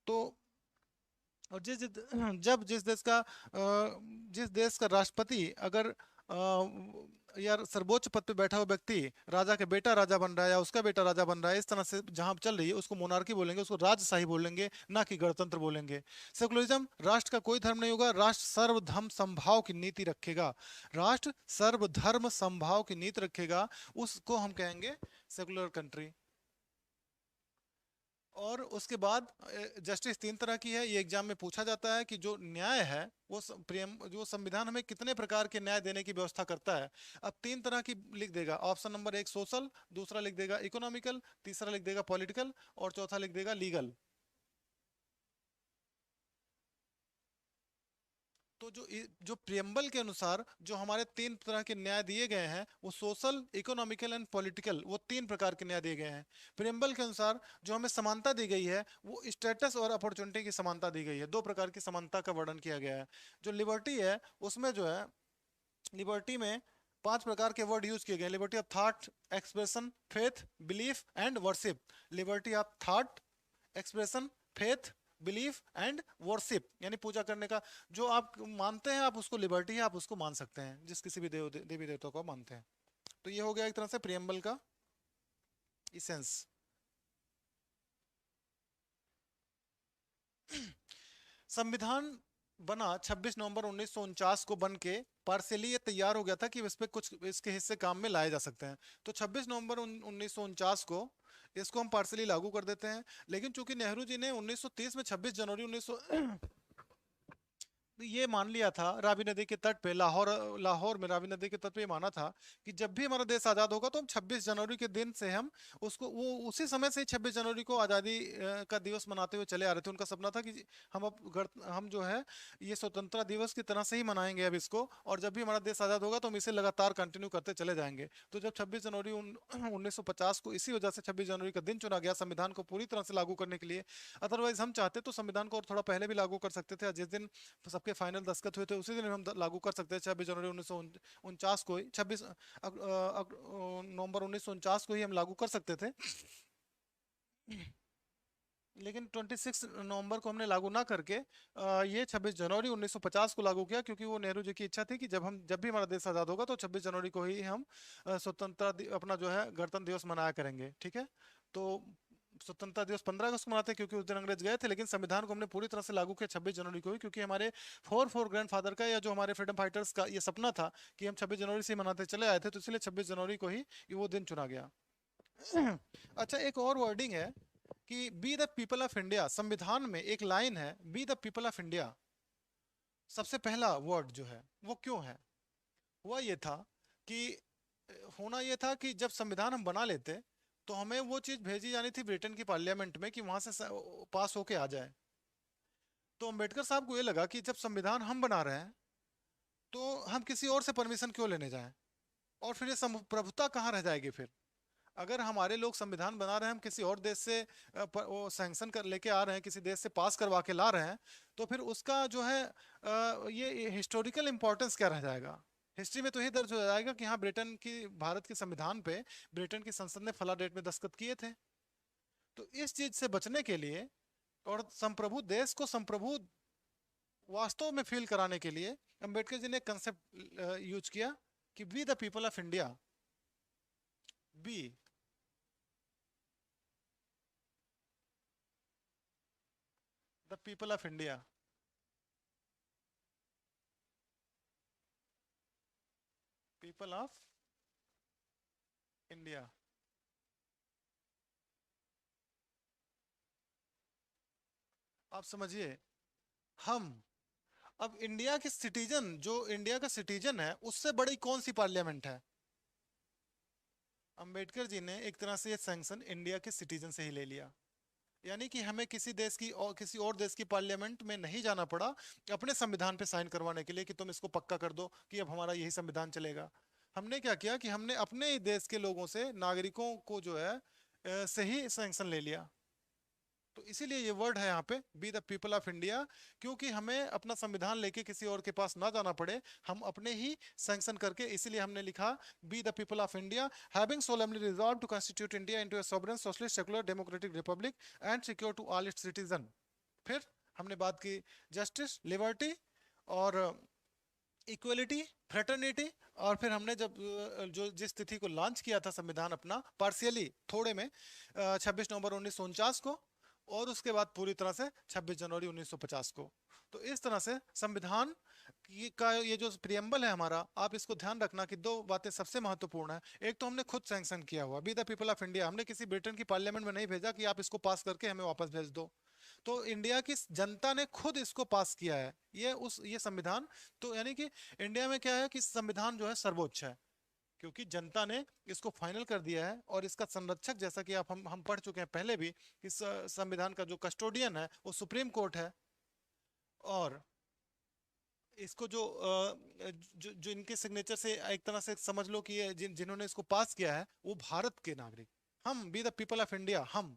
तो और जिस जिस जब जिस देश का राष्ट्रपति अगर यार सर्वोच्च पद पे बैठा हुआ व्यक्ति राजा के बेटा राजा बन रहा है या उसका बेटा राजा बन रहा है, इस तरह से जहां चल रही है उसको मोनार्की बोलेंगे, उसको राजशाही बोलेंगे, ना कि गणतंत्र बोलेंगे। सेकुलरिज्म, राष्ट्र का कोई धर्म नहीं होगा, राष्ट्र सर्वधर्म समभाव की नीति रखेगा। राष्ट्र सर्वधर्म समभाव की नीति रखेगा, उसको हम कहेंगे सेकुलर कंट्री। और उसके बाद जस्टिस तीन तरह की है, ये एग्जाम में पूछा जाता है कि जो न्याय है वो प्रेम, जो संविधान हमें कितने प्रकार के न्याय देने की व्यवस्था करता है। अब तीन तरह की लिख देगा, ऑप्शन नंबर एक सोशल, दूसरा लिख देगा इकोनॉमिकल, तीसरा लिख देगा पॉलिटिकल, और चौथा लिख देगा लीगल। तो जो प्रियम्बल के अनुसार जो हमारे तीन तरह के न्याय दिए गए हैं वो सोशल, इकोनॉमिकल एंड पॉलिटिकल, वो तीन प्रकार के न्याय दिए गए हैं। प्रियम्बल के अनुसार जो हमें समानता दी गई है वो स्टेटस और अपॉर्चुनिटी की समानता दी गई है, दो प्रकार की समानता का वर्णन किया गया है। जो लिबर्टी है उसमें जो है, लिबर्टी में 5 प्रकार के वर्ड यूज किए गए, liberty of thought, expression, faith, belief and worship. Liberty of thought, expression, faith, belief and worship, यानी पूजा करने का, जो आप मानते हैं आप उसको लिबर्टी है, आप उसको मान सकते हैं, जिस किसी भी देवी देवता को मानते हैं। तो ये हो गया एक तरह से प्रियम्बल का इसेंस। संविधान बना 26 नवंबर 1949 को बन के पार्सली ये तैयार हो गया था कि इस पे कुछ इसके हिस्से काम में लाए जा सकते हैं। तो 26 नवंबर 1949 को इसको हम पार्सली लागू कर देते हैं। लेकिन चूंकि नेहरू जी ने 1930 में 26 जनवरी 1900 ये मान लिया था रावी नदी के तट पे, लाहौर लाहौर में रावी नदी के तट पे ये माना था कि जब भी हमारा देश आजाद होगा तो हम 26 जनवरी के दिन से हम उसको, वो उसी समय से 26 जनवरी को आजादी का दिवस मनाते हुए चले आ रहे थे। उनका सपना था कि हम जो है ये स्वतंत्रता दिवस की तरह से ही मनाएंगे अब इसको, और जब भी हमारा देश आजाद होगा तो हम इसे लगातार कंटिन्यू करते चले जाएंगे। तो जब 26 जनवरी 1950 को इसी वजह से 26 जनवरी का दिन चुना गया संविधान को पूरी तरह से लागू करने के लिए। अदरवाइज हम चाहते तो संविधान को और थोड़ा पहले भी लागू कर सकते थे, जिस दिन सबके फाइनल दस्तखत हुए थे उसी दिन हम लागू कर सकते हैं, 26 जनवरी 1949 को ही, 26 नवंबर 1949 को ही हम लागू कर सकते थे। लेकिन 26 नवंबर को हमने लागू ना करके ये 26 जनवरी 1950 को लागू किया, क्योंकि वो नेहरू जी की इच्छा थी कि जब भी हमारा देश आजाद होगा तो 26 जनवरी को ही हम अपना जो है गणतंत्र दिवस मनाया करेंगे। ठीक है। तो स्वतंत्रता दिवस 15 अगस्त को मनाते हैं क्योंकि उस दिन अंग्रेज गए थे, लेकिन संविधान को हमने पूरी तरह से लागू किया 26 जनवरी को ही, क्योंकि हमारे फोर ग्रैंडफादर का या जो हमारे फ्रीडम फाइटर्स का ये सपना था कि हम 26 जनवरी से ही मनाते चले आए थे, तो इसलिए 26 जनवरी को ही वो दिन चुना गया। अच्छा, एक और वर्डिंग है कि B the people of India. संविधान में एक लाइन है B the people of India, सबसे पहला वर्ड जो है वो क्यों है? हुआ ये था कि होना ये था कि जब संविधान हम बना लेते तो हमें वो चीज भेजी जानी थी ब्रिटेन की पार्लियामेंट में कि वहां से पास होके आ जाए। तो अम्बेडकर साहब को ये लगा कि जब संविधान हम बना रहे हैं तो हम किसी और से परमिशन क्यों लेने जाएं, और फिर ये प्रभुता कहाँ रह जाएगी फिर। अगर हमारे लोग संविधान बना रहे हैं, हम किसी और देश से वो सैंक्शन कर लेके आ रहे हैं, किसी देश से पास करवा के ला रहे हैं, तो फिर उसका जो है ये हिस्टोरिकल इंपॉर्टेंस क्या रह जाएगा। हिस्ट्री में तो ये दर्ज हो जाएगा कि हाँ ब्रिटेन की, भारत के संविधान पे ब्रिटेन की संसद ने फला डेट में दस्तखत किए थे। तो इस चीज से बचने के लिए और संप्रभु देश को संप्रभु वास्तव में फील कराने के लिए अंबेडकर जी ने कंसेप्ट यूज किया कि we the people of India, we the people of India. People of India. आप समझिए, हम अब इंडिया के सिटीजन, जो इंडिया का सिटीजन है उससे बड़ी कौन सी पार्लियामेंट है? अंबेडकर जी ने एक तरह से ये सैंक्शन इंडिया के सिटीजन से ही ले लिया, यानी कि हमें किसी देश की और किसी और देश की पार्लियामेंट में नहीं जाना पड़ा अपने संविधान पे साइन करवाने के लिए कि तुम इसको पक्का कर दो कि अब हमारा यही संविधान चलेगा। हमने क्या किया कि हमने अपने ही देश के लोगों से, नागरिकों को जो है से ही सैंक्शन ले लिया। तो इसीलिए ये वर्ड है यहाँ पे B the people of India, क्योंकि हमें अपना संविधान लेके किसी और के पास ना जाना पड़े, हम अपने ही सैंक्शन करके, इसीलिए हमने लिखा we the people of India having solemnly resolve to constitute India into a sovereign socialist secular democratic republic and secure to all its citizen. फिर हमने बात की जस्टिस, लिबर्टी और इक्वलिटी, फ्रेटर्निटी। और फिर हमने जब जो जिस तिथि को लॉन्च किया था संविधान अपना पार्शियली थोड़े में 26 नवंबर 1949 को, और उसके बाद पूरी तरह से 26 जनवरी 1950 को। तो इस तरह से संविधान का ये जो प्रियम्बल है हमारा, आप इसको ध्यान रखना कि दो बातें सबसे महत्वपूर्ण है। एक तो हमने खुद सैंक्शन किया हुआ B the people of India, हमने किसी ब्रिटेन की पार्लियामेंट में नहीं भेजा कि आप इसको पास करके हमें वापस भेज दो। तो इंडिया की जनता ने खुद इसको पास किया है, ये संविधान। तो यानी कि इंडिया में क्या है कि संविधान जो है सर्वोच्च है, क्योंकि जनता ने इसको फाइनल कर दिया है। और इसका संरक्षक, जैसा कि आप हम पढ़ चुके हैं पहले भी, इस संविधान का जो कस्टोडियन है वो सुप्रीम कोर्ट है। और इसको जो इनके सिग्नेचर से एक तरह से समझ लो कि ये जिन्होंने इसको पास किया है वो भारत के नागरिक, हम B the people of India, हम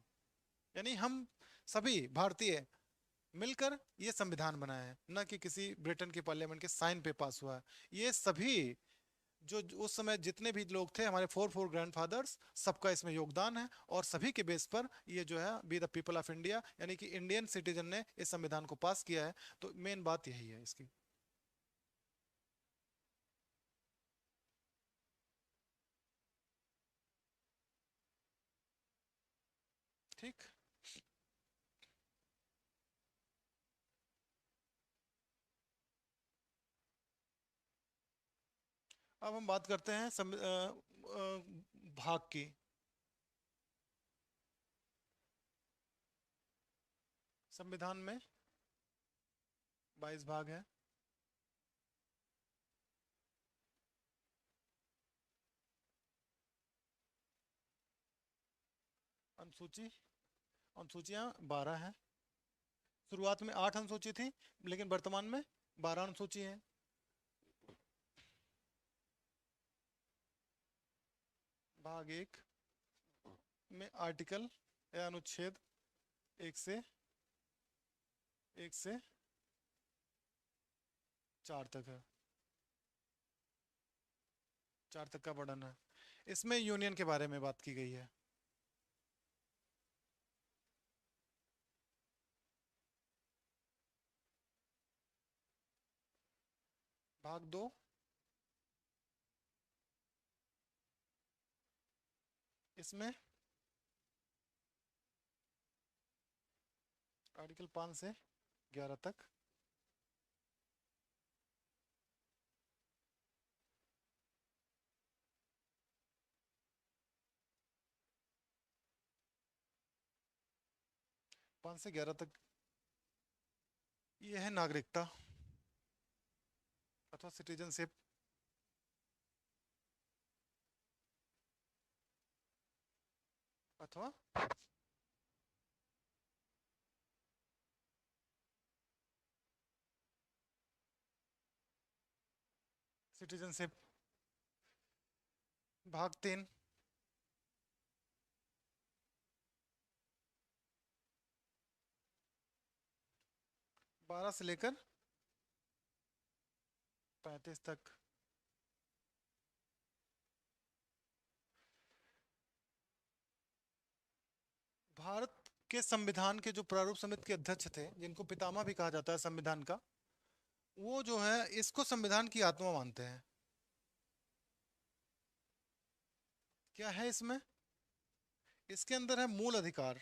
यानी हम सभी भारतीय मिलकर ये संविधान बनाया है, न कि किसी ब्रिटेन की पार्लियामेंट के साइन पे पास हुआ है। ये सभी उस समय जितने भी लोग थे हमारे फोर फोर ग्रैंडफादर्स, सबका इसमें योगदान है, और सभी के बेस पर ये जो है B the people of India, यानी कि इंडियन सिटीजन ने इस संविधान को पास किया है। तो मेन बात यही है इसकी। ठीक। अब हम बात करते हैं भाग की। संविधान में 22 भाग है। अनुसूची, अनुसूचियां 12 हैं। शुरुआत में 8 अनुसूची थी, लेकिन वर्तमान में 12 अनुसूची है। भाग एक में आर्टिकल या अनुच्छेद एक से 4 तक है। 4 तक का वर्णन है। इसमें यूनियन के बारे में बात की गई है। भाग दो, इसमें आर्टिकल 5 से 11 तक। पाँच से 11 तक ये है नागरिकता अथवा सिटीजनशिप। अथवा सिटीजनशिप। भाग तीन, 12 से लेकर 35 तक। भारत के संविधान के जो प्रारूप समिति के अध्यक्ष थे, जिनको पितामह भी कहा जाता है संविधान का, वो जो है इसको संविधान की आत्मा मानते हैं। क्या है इसमें? इसके अंदर है मूल अधिकार।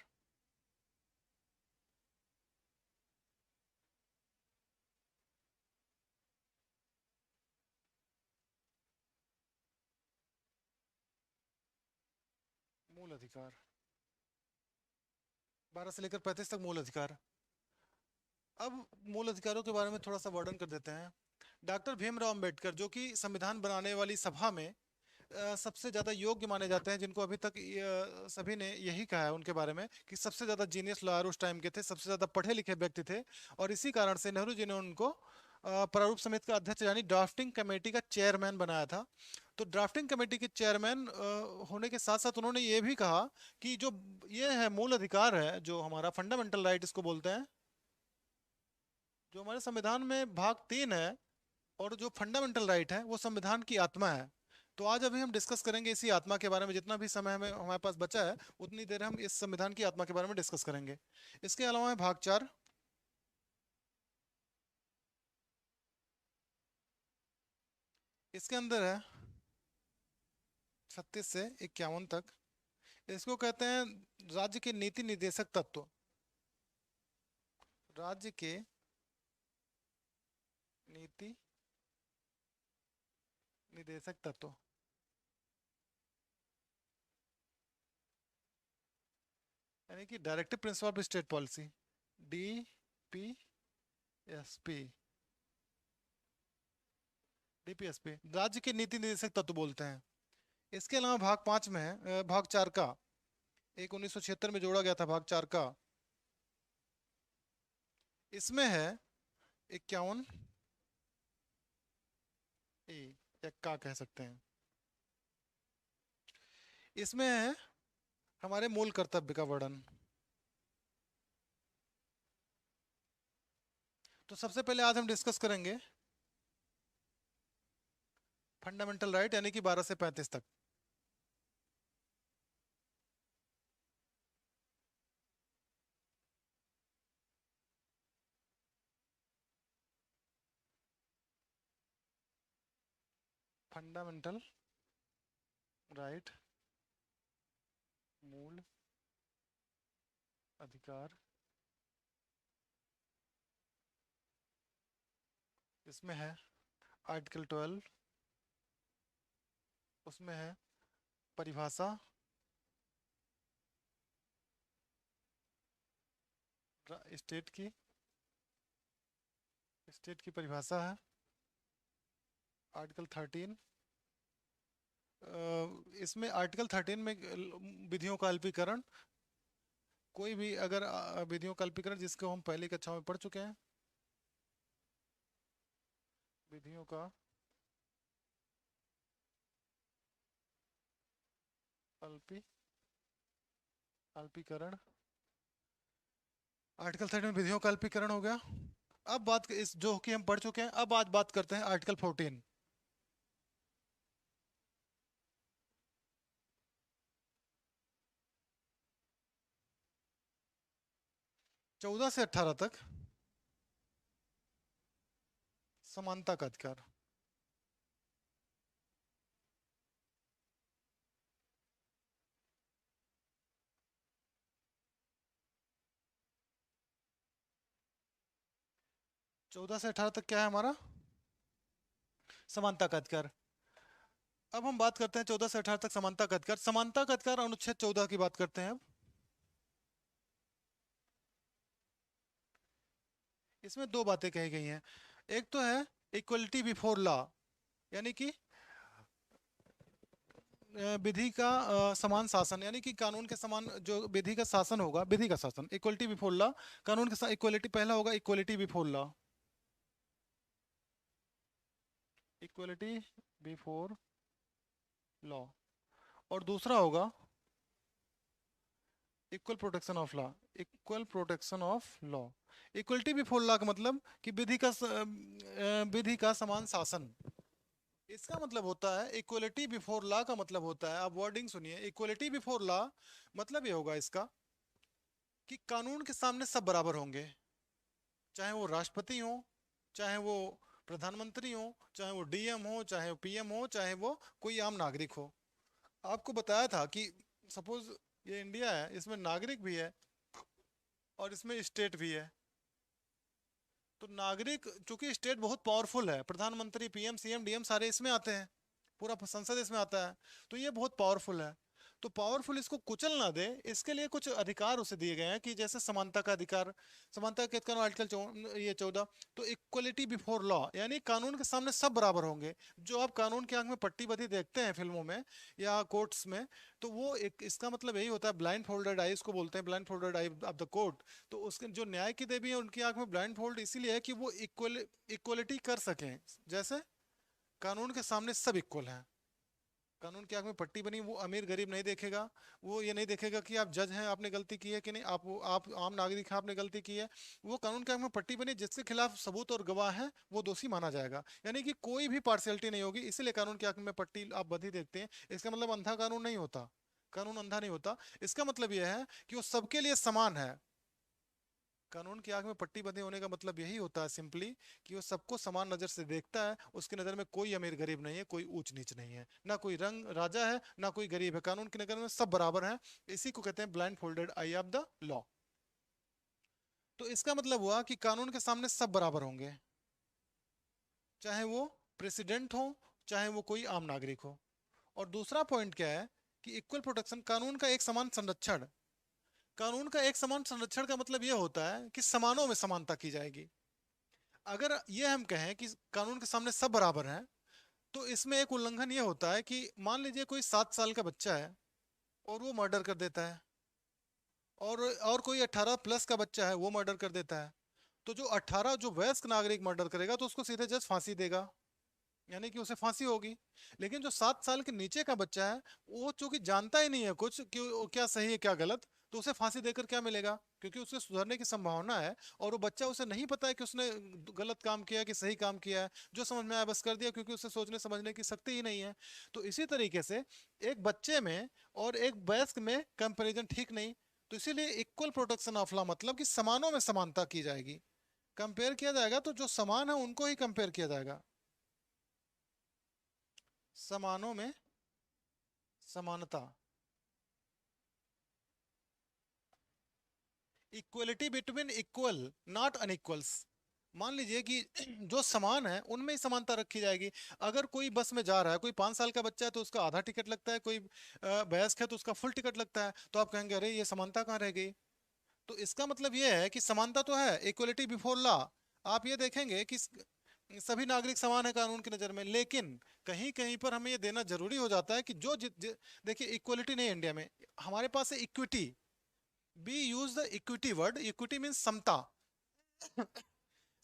मूल अधिकार 12 से लेकर 35 तक मूल अधिकार। अब मूल अधिकारों के बारे में थोड़ा सा वर्णन कर देते हैं। डॉक्टर भीमराव अंबेडकर, जो कि संविधान बनाने वाली सभा में सबसे ज्यादा योग्य माने जाते हैं, जिनको अभी तक सभी ने यही कहा है उनके बारे में कि सबसे ज्यादा जीनियस लॉयर उस टाइम के थे, सबसे ज्यादा पढ़े लिखे व्यक्ति थे। और इसी कारण से नेहरू जी ने उनको प्रारूप समिति का अध्यक्ष यानी ड्राफ्टिंग कमेटी का चेयरमैन बनाया था। तो ड्राफ्टिंग कमेटी के चेयरमैन होने के साथ साथ उन्होंने ये भी कहा कि जो ये है मूल अधिकार है, जो हमारा फंडामेंटल राइट इसको बोलते हैं, जो हमारे संविधान में भाग 3 है, और जो फंडामेंटल राइट है वो संविधान की आत्मा है। तो आज अभी हम डिस्कस करेंगे इसी आत्मा के बारे में। जितना भी समय हमें हमारे पास बचा है, उतनी देर हम इस संविधान की आत्मा के बारे में डिस्कस करेंगे। इसके अलावा है भाग 4। इसके अंदर है 36 से 51 तक। इसको कहते हैं राज्य के नीति निर्देशक तत्व। राज्य के नीति निर्देशक तत्व, यानी कि directive principle of state policy, DPSP। DPSP राज्य के नीति निर्देशक तत्व बोलते हैं। इसके अलावा भाग 5 में है भाग 4 का, एक 1976 में जोड़ा गया था भाग 4 का। इसमें है 51A, या का कह सकते हैं। इसमें है हमारे मूल कर्तव्य का वर्णन। तो सबसे पहले आज हम डिस्कस करेंगे फंडामेंटल राइट यानी कि 12 से 35 तक। फंडामेंटल राइट, मूल अधिकार, इसमें है आर्टिकल 12, उसमें है परिभाषा स्टेट की, स्टेट की परिभाषा है आर्टिकल 13। इसमें आर्टिकल 13 में विधियों का अल्पीकरण, कोई भी अगर विधियों का अल्पीकरण जिसको हम पहली कक्षा में पढ़ चुके हैं, विधियों का अल्पीकरण, आर्टिकल 13 में विधियों का अल्पीकरण हो गया। अब बात इस जो कि हम पढ़ चुके हैं, अब आज बात करते हैं आर्टिकल 14। चौदह से 18 तक समानता का अधिकार। चौदह से 18 तक क्या है हमारा? समानता का अधिकार। अब हम बात करते हैं 14 से 18 तक समानता का अधिकार। समानता का अधिकार अनुच्छेद 14 की बात करते हैं अब। इसमें दो बातें कही गई हैं। एक तो है इक्वलिटी बिफोर लॉ, यानी कि विधि का समान शासन, यानी कि कानून के समान जो विधि का शासन होगा, विधि का शासन, इक्वलिटी बिफोर लॉ, कानून के साथ इक्वलिटी पहला होगा, equality before law, equality before law, और दूसरा होगा equal protection of law, equal protection of law. Equality before law का मतलब कि विधि का समान शासन। इसका मतलब होता है इक्वलिटी बिफोर लॉ का मतलब होता है, आप वर्डिंग सुनिए, इक्वलिटी बिफोर लॉ मतलब ये होगा इसका कि कानून के सामने सब बराबर होंगे, चाहे वो राष्ट्रपति हो, चाहे वो प्रधानमंत्री हो, चाहे वो डीएम हो, चाहे वो पीएम हो, चाहे वो कोई आम नागरिक हो। आपको बताया था कि सपोज ये इंडिया है, इसमें नागरिक भी है और इसमें स्टेट भी है। तो नागरिक, चूंकि स्टेट बहुत पावरफुल है, प्रधानमंत्री, पीएम, सीएम, डीएम सारे इसमें आते हैं, पूरा संसद इसमें आता है, तो ये बहुत पावरफुल है। तो पावरफुल इसको कुचल ना दे, इसके लिए कुछ अधिकार उसे दिए गए हैं, कि जैसे समानता का अधिकार, समानता के अधिकार आर्टिकल ये 14। तो इक्वलिटी बिफोर लॉ यानी कानून के सामने सब बराबर होंगे। जो आप कानून की आंख में पट्टी बत्ती देखते हैं फिल्मों में या कोर्ट्स में, तो वो एक इसका मतलब यही होता है, ब्लाइंड फोल्डेड आईज को बोलते हैं, blind folded I of the court. तो उसके जो न्याय की देवी है उनकी आंख में ब्लाइंड फोल्ड इसीलिए है कि वो इक्वलिटी कर सकें, जैसे कानून के सामने सब इक्वल हैं। कानून की आंख में पट्टी बनी, वो अमीर गरीब नहीं देखेगा, वो ये नहीं देखेगा कि आप जज हैं आपने गलती की है कि नहीं, आप आम नागरिक हैं आपने गलती की है। वो कानून की आंख में पट्टी बनी, जिसके खिलाफ सबूत और गवाह है वो दोषी माना जाएगा, यानी कि कोई भी पार्शियलिटी नहीं होगी। इसीलिए कानून की आंख में पट्टी आप बंधी देखते हैं। इसका मतलब अंधा कानून नहीं होता, कानून अंधा नहीं होता। इसका मतलब यह है कि वो सबके लिए समान है। कानून की आंख में पट्टी बंधे होने का मतलब यही होता है सिंपली, कि वो सबको समान नजर से देखता है, उसकी नजर में कोई अमीर गरीब नहीं है, कोई ऊंच नीच नहीं है, ना कोई रंग राजा है ना कोई गरीब है, कानून की नजर में सब बराबर हैं। इसी को कहते हैं blind folded I of the law. तो इसका मतलब हुआ कि कानून के सामने सब बराबर होंगे, चाहे वो प्रेसिडेंट हो, चाहे वो कोई आम नागरिक हो। और दूसरा पॉइंट क्या है कि इक्वल प्रोटेक्शन, कानून का एक समान संरक्षण। कानून का एक समान संरक्षण का मतलब यह होता है कि समानों में समानता की जाएगी। अगर ये हम कहें कि कानून के सामने सब बराबर हैं, तो इसमें एक उल्लंघन ये होता है कि मान लीजिए कोई 7 साल का बच्चा है और वो मर्डर कर देता है, और कोई 18 प्लस का बच्चा है वो मर्डर कर देता है। तो जो 18 जो वयस्क नागरिक मर्डर करेगा तो उसको सीधे जज फांसी देगा, यानी कि उसे फांसी होगी। लेकिन जो 7 साल के नीचे का बच्चा है, वो चूंकि जानता ही नहीं है कुछ कि क्या सही है क्या गलत, तो उसे फांसी देकर क्या मिलेगा, क्योंकि उसे सुधरने की संभावना है, और वो बच्चा, उसे नहीं पता है कि उसने गलत काम किया कि सही काम किया है, जो समझ में आया बस कर दिया, क्योंकि उसे सोचने समझने की शक्ति ही नहीं है। तो इसी तरीके से एक बच्चे में और एक वयस्क में कंपैरिजन ठीक नहीं। तो इसीलिए इक्वल प्रोटेक्शन ऑफ लॉ मतलब कि समानों में समानता की जाएगी। कंपेयर किया जाएगा तो जो समान है उनको ही कंपेयर किया जाएगा, समानों में समानता। Equality between equal, not unequals. मान लीजिए कि जो समान है उनमें ही समानता रखी जाएगी। अगर कोई बस में जा रहा है, कोई 5 साल का बच्चा है तो उसका आधा टिकट लगता है, कोई वयस्क है तो उसका फुल टिकट लगता है, तो आप कहेंगे अरे ये समानता कहाँ रह गई। तो इसका मतलब ये है कि समानता तो है, इक्वलिटी बिफोर लॉ। आप ये देखेंगे कि सभी नागरिक समान है कानून की नजर में, लेकिन कहीं कहीं पर हमें ये देना जरूरी हो जाता है कि देखिए इक्वलिटी नहीं है इंडिया में, हमारे पास है equity. We use the equity word, equity mean समता।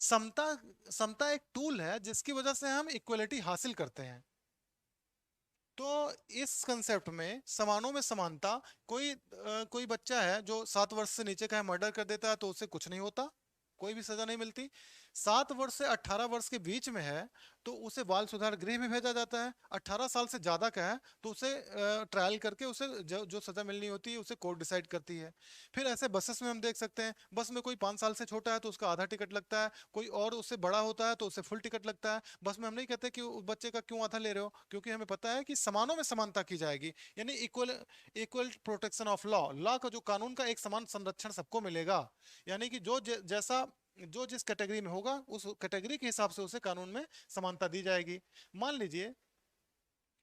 समता, समता एक टूल है जिसकी वजह से हम इक्वलिटी हासिल करते हैं। तो इस कंसेप्ट में समानों में समानता, कोई बच्चा है जो 7 वर्ष से नीचे का है, मर्डर कर देता है तो उसे कुछ नहीं होता, कोई भी सजा नहीं मिलती। 7 वर्ष से 18 वर्ष के बीच में है तो उसे बाल सुधार गृह में भेजा जाता है। 18 साल से ज्यादा का है तो उसे ट्रायल करके उसे जो सजा मिलनी होती है उसे कोर्ट डिसाइड करती है। फिर ऐसे बसेस में हम देख सकते हैं, बस में कोई 5 साल से छोटा है तो उसका आधा टिकट लगता है, कोई और उससे बड़ा होता है तो उसे फुल टिकट लगता है। बस में हम नहीं कहते कि उस बच्चे का क्यों आधा ले रहे हो, क्योंकि हमें पता है कि समानों में समानता की जाएगी। यानी equal, equal protection of law, law का जो कानून का एक समान संरक्षण सबको मिलेगा। यानी कि जैसा जो जिस कैटेगरी में होगा उस कैटेगरी के हिसाब से उसे कानून में समानता दी जाएगी। मान लीजिए,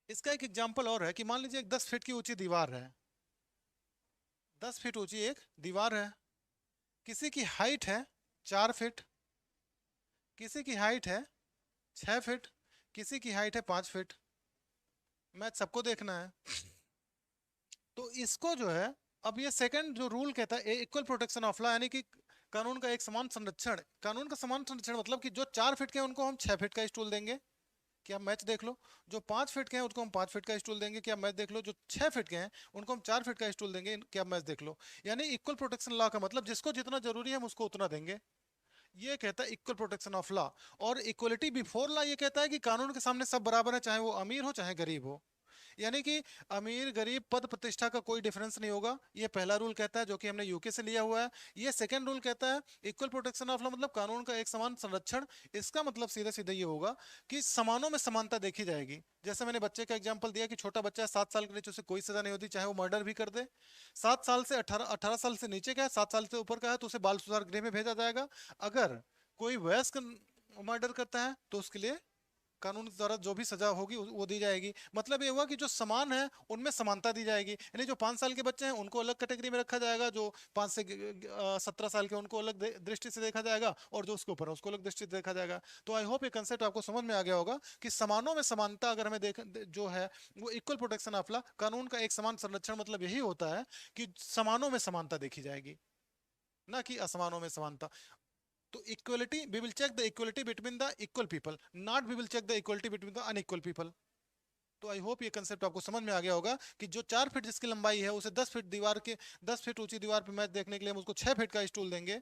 इसका एक एग्जांपल और है कि मान लीजिए एक 10 फीट की ऊंची दीवार है, 10 फीट ऊंची एक दीवार है, किसी की हाइट है 4 फीट, किसी की हाइट है 6 फीट, किसी की हाइट है 5 फीट। मैच सबको देखना है। तो इसको जो है, अब ये सेकंड जो रूल कहता है इक्वल प्रोटेक्शन ऑफ लॉ, यानी कि कानून का एक समान संरक्षण। कानून का समान संरक्षण मतलब कि जो 4 फीट के हैं उनको हम 6 फीट का स्टूल देंगे, कि आप मैच देख लो। जो 5 फीट के हैं उनको हम 5 फीट का स्टूल देंगे, कि आप मैच देख लो। जो 6 फीट के हैं उनको हम 4 फीट का स्टूल देंगे, कि आप मैच देख लो। यानी इक्वल प्रोटेक्शन लॉ का मतलब जिसको जितना जरूरी है हम उसको उतना देंगे। ये कहता है इक्वल प्रोटेक्शन ऑफ लॉ। और इक्वलिटी बिफोर लॉ ये कहता है कि कानून के सामने सब बराबर है, चाहे वो अमीर हो चाहे गरीब हो। यानी कि अमीर गरीब पद प्रतिष्ठा का कोई डिफरेंस नहीं होगा, ये पहला रूल कहता है जो कि हमने यूके से लिया हुआ है। ये सेकंड रूल कहता है इक्वल प्रोटेक्शन ऑफ लॉ मतलब कानून का एक समान संरक्षण। इसका मतलब सीधा सीधा ये होगा कि समानों में समानता देखी जाएगी। जैसे मैंने बच्चे का एग्जांपल दिया कि छोटा बच्चा है 7 साल के नीचे, उसे कोई सजा नहीं होती चाहे वो मर्डर भी कर दे। 7 साल से 18 साल से नीचे का है, 7 साल से ऊपर का है तो उसे बाल सुधार गृह में भेजा जाएगा। अगर कोई वयस्क मर्डर करता है तो उसके लिए कानून के द्वारा जो भी सजा होगी वो दी जाएगी। मतलब ये हुआ कि जो समान है उनमें समानता दी जाएगी, यानी जो 5 साल के बच्चे हैं उनको अलग कैटेगरी में रखा जाएगा, जो 5 से 17 साल के उनको अलग दृष्टि से देखा जाएगा, और जो उसके ऊपर है उसको अलग दृष्टि से देखा जाएगा। तो आई होप ये कंसेप्ट आपको समझ में आ गया होगा कि समानों में समानता अगर हमें जो है वो इक्वल प्रोटेक्शन ऑफ लॉ, कानून का एक समान संरक्षण मतलब यही होता है कि समानों में समानता देखी जाएगी, ना कि असमानों में समानता। तो equality, we will check the equality between the equal people, not we will check the equality between the unequal people. तो आई होप ये कंसेप्ट आपको समझ में आ गया होगा कि जो 4 फीट जिसकी लंबाई है उसे 10 फीट दीवार के, 10 फीट ऊंची दीवार पे मैच देखने के लिए हम उसको 6 फीट का स्टूल देंगे।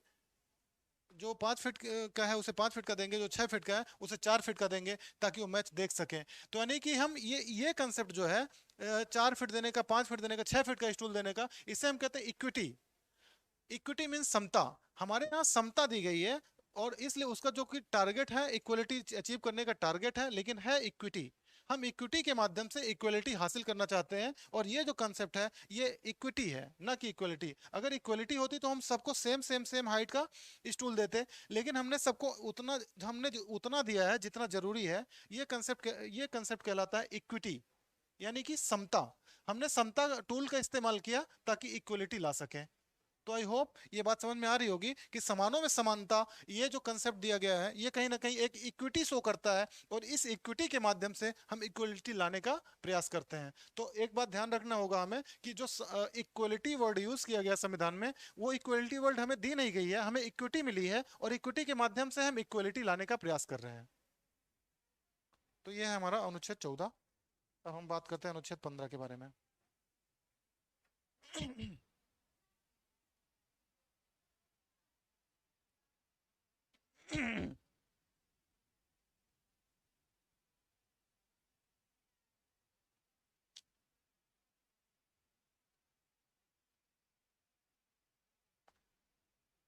जो 5 फीट का है उसे 5 फीट का देंगे, जो 6 फीट का है उसे 4 फीट का देंगे, ताकि वो मैच देख सके। तो यानी कि हम ये कंसेप्ट जो है 4 फीट देने का, 5 फीट देने का, 6 फीट का स्टूल देने का, इसे हम कहते हैं इक्विटी। इक्विटी मीन समता। हमारे यहाँ समता दी गई है, और इसलिए उसका जो कि टारगेट है इक्वलिटी अचीव करने का टारगेट है, लेकिन है इक्विटी। हम इक्विटी के माध्यम से इक्वलिटी हासिल करना चाहते हैं, और ये जो कंसेप्ट है ये इक्विटी है, ना कि इक्वलिटी। अगर इक्वलिटी होती तो हम सबको सेम सेम सेम हाइट का स्टूल देते, लेकिन हमने सबको उतना, हमने जो उतना दिया है जितना जरूरी है। ये कंसेप्ट कहलाता है इक्विटी, यानी कि समता। हमने समता टूल का इस्तेमाल किया ताकि इक्वलिटी ला सके। तो आई होप ये बात समझ में आ रही होगी कि समानों में समानता, ये जो कंसेप्ट दिया गया है ये कहीं ना कहीं एक इक्विटी शो करता है, और इस इक्विटी के माध्यम से हम इक्वलिटी लाने का प्रयास करते हैं। तो एक बात ध्यान रखना होगा हमें कि जो इक्वलिटी वर्ड यूज किया गया संविधान में, वो इक्वलिटी वर्ड हमें दी नहीं गई है, हमें इक्विटी मिली है, और इक्विटी के माध्यम से हम इक्वलिटी लाने का प्रयास कर रहे हैं। तो ये है हमारा अनुच्छेद 14। अब हम बात करते हैं अनुच्छेद 15 के बारे में।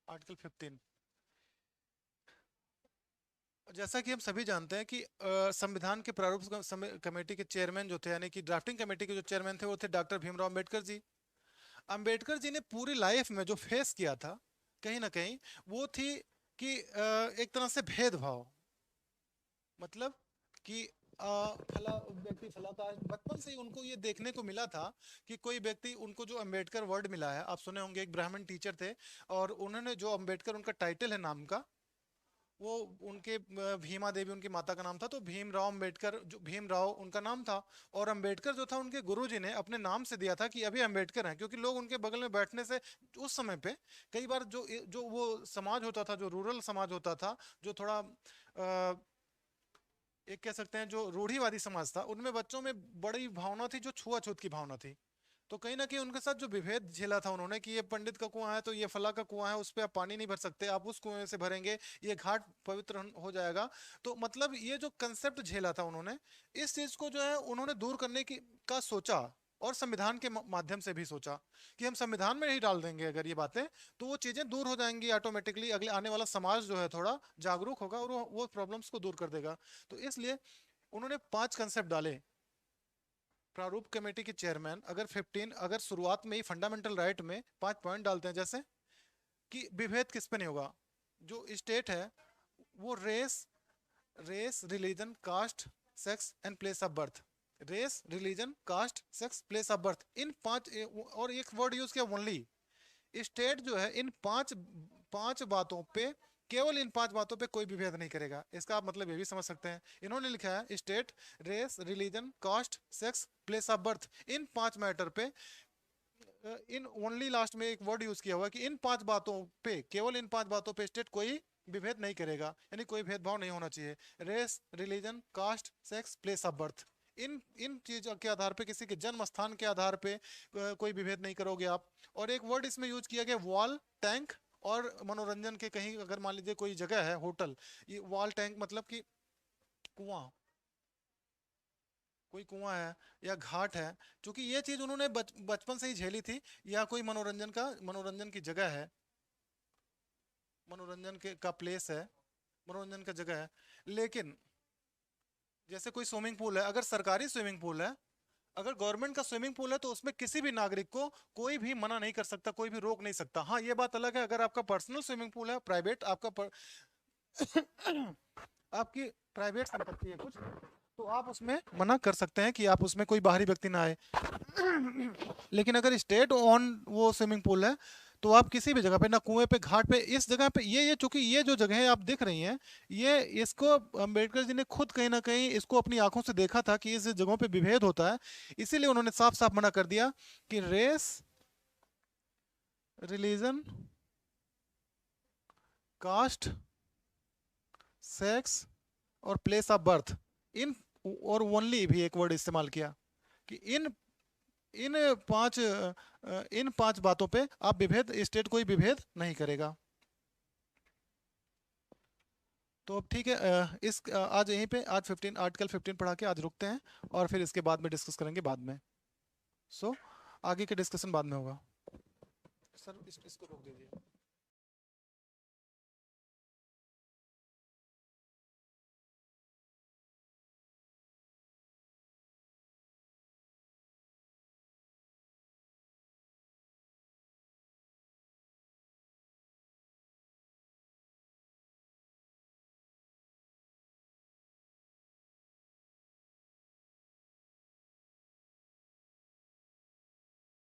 आर्टिकल 15, जैसा कि हम सभी जानते हैं कि संविधान के प्रारूप कमेटी के चेयरमैन जो थे, यानी कि ड्राफ्टिंग कमेटी के जो चेयरमैन थे, वो थे डॉक्टर भीमराव अंबेडकर जी। अंबेडकर जी ने पूरी लाइफ में जो फेस किया था, कहीं ना कहीं वो थी कि एक तरह से भेदभाव। मतलब कि फला व्यक्ति फला कास्ट, बचपन से ही उनको ये देखने को मिला था कि कोई व्यक्ति, उनको जो अंबेडकर वर्ड मिला है, आप सुने होंगे, एक ब्राह्मण टीचर थे, और उन्होंने जो अंबेडकर उनका टाइटल है नाम का, वो उनके भीमा देवी उनकी माता का नाम था, तो भीमराव अंबेडकर, जो भीमराव उनका नाम था। और अंबेडकर जो था, उनके गुरुजी ने अपने नाम से दिया था कि अभी अंबेडकर हैं, क्योंकि लोग उनके बगल में बैठने से उस समय पे कई बार जो जो वो समाज होता था, जो रूरल समाज होता था, जो थोड़ा एक कह सकते हैं जो रूढ़िवादी समाज था, उनमें बच्चों में बड़ी भावना थी, जो छुआछूत की भावना थी। तो कहीं ना कहीं उनके साथ जो विभेद झेला था उन्होंने, कि ये पंडित का कुआं है तो ये फला का कुआं है, उस पे आप पानी नहीं भर सकते, आप उस कुएं से भरेंगे, ये घाट पवित्र हो जाएगा। तो मतलब ये जो कंसेप्ट झेला था उन्होंने, इस चीज को जो है उन्होंने दूर करने की का सोचा, और संविधान के माध्यम से भी सोचा कि हम संविधान में ही डाल देंगे अगर ये बातें, तो वो चीजें दूर हो जाएंगी ऑटोमेटिकली, अगले आने वाला समाज जो है थोड़ा जागरूक होगा और वो प्रॉब्लम्स को दूर कर देगा। तो इसलिए उन्होंने 5 कंसेप्ट डाले। प्रारूप कमेटी के चेयरमैन अगर 15, अगर शुरुआत में ही फंडामेंटल राइट में 5 पॉइंट डालते हैं, जैसे कि विभेद किस पे नहीं होगा, जो स्टेट है वो race, religion, caste, sex and place of birth, race, religion, caste, sex, place of birth, इन 5, और एक वर्ड यूज किया ओनली। स्टेट जो है इन पांच पांच बातों पे, केवल इन 5 बातों पे कोई भी भेद नहीं करेगा। इसका आप मतलब ये भी समझ सकते हैं, इन्होंने लिखा है state, race, religion, caste, sex, place of birth, in 5 matter पे, इन ओनली लास्ट में एक वर्ड यूज किया हुआ है कि इन 5 बातों पे, केवल इन 5 बातों पे स्टेट कोई विभेद नहीं करेगा, यानी कोई भेदभाव नहीं होना चाहिए। Race, religion, caste, sex, place of birth, in in चीजों के आधार पे, किसी के जन्म स्थान के आधार पे कोई विभेद नहीं करोगे आप। और एक वर्ड इसमें यूज किया गया वॉल, टैंक, और मनोरंजन के कहीं अगर मान लीजिए कोई जगह है होटल, ये वॉल टैंक मतलब कि कुआं, कोई कुआं है या घाट है, क्योंकि ये चीज उन्होंने बचपन से ही झेली थी, या कोई मनोरंजन की जगह है, मनोरंजन के का प्लेस है, मनोरंजन का जगह है। लेकिन जैसे कोई स्विमिंग पूल है, अगर सरकारी स्विमिंग पूल है, अगर गवर्नमेंट का स्विमिंग पूल है, तो उसमें किसी भी नागरिक को कोई भी मना नहीं कर सकता, कोई भी रोक नहीं सकता। हाँ, ये बात अलग है अगर आपका पर्सनल स्विमिंग पूल है, प्राइवेट आपका आपकी प्राइवेट संपत्ति है कुछ, तो आप उसमें मना कर सकते हैं कि आप उसमें कोई बाहरी व्यक्ति ना आए। लेकिन अगर स्टेट ऑन वो स्विमिंग पूल है, तो आप किसी भी जगह पे, ना कुएं पे, घाट पे, इस जगह पे, ये चूंकि ये जो जगह आप दिख रही हैं, ये इसको अम्बेडकर जी ने खुद कहीं ना कहीं इसको अपनी आंखों से देखा था कि इस जगहों पे विभेद होता है, इसीलिए उन्होंने साफ साफ मना कर दिया कि रेस, रिलीजन, कास्ट, सेक्स और प्लेस ऑफ बर्थ, इन, और ओनली भी एक वर्ड इस्तेमाल किया कि इन पांच इन 5 बातों पे आप विभेद, स्टेट कोई विभेद नहीं करेगा। तो अब ठीक है, आज यहीं पे, आज 15, आर्टिकल 15 पढ़ा के आज रुकते हैं, और फिर इसके बाद में डिस्कस करेंगे बाद में। सो आगे का डिस्कशन बाद में होगा। सर इसको रोक दीजिए।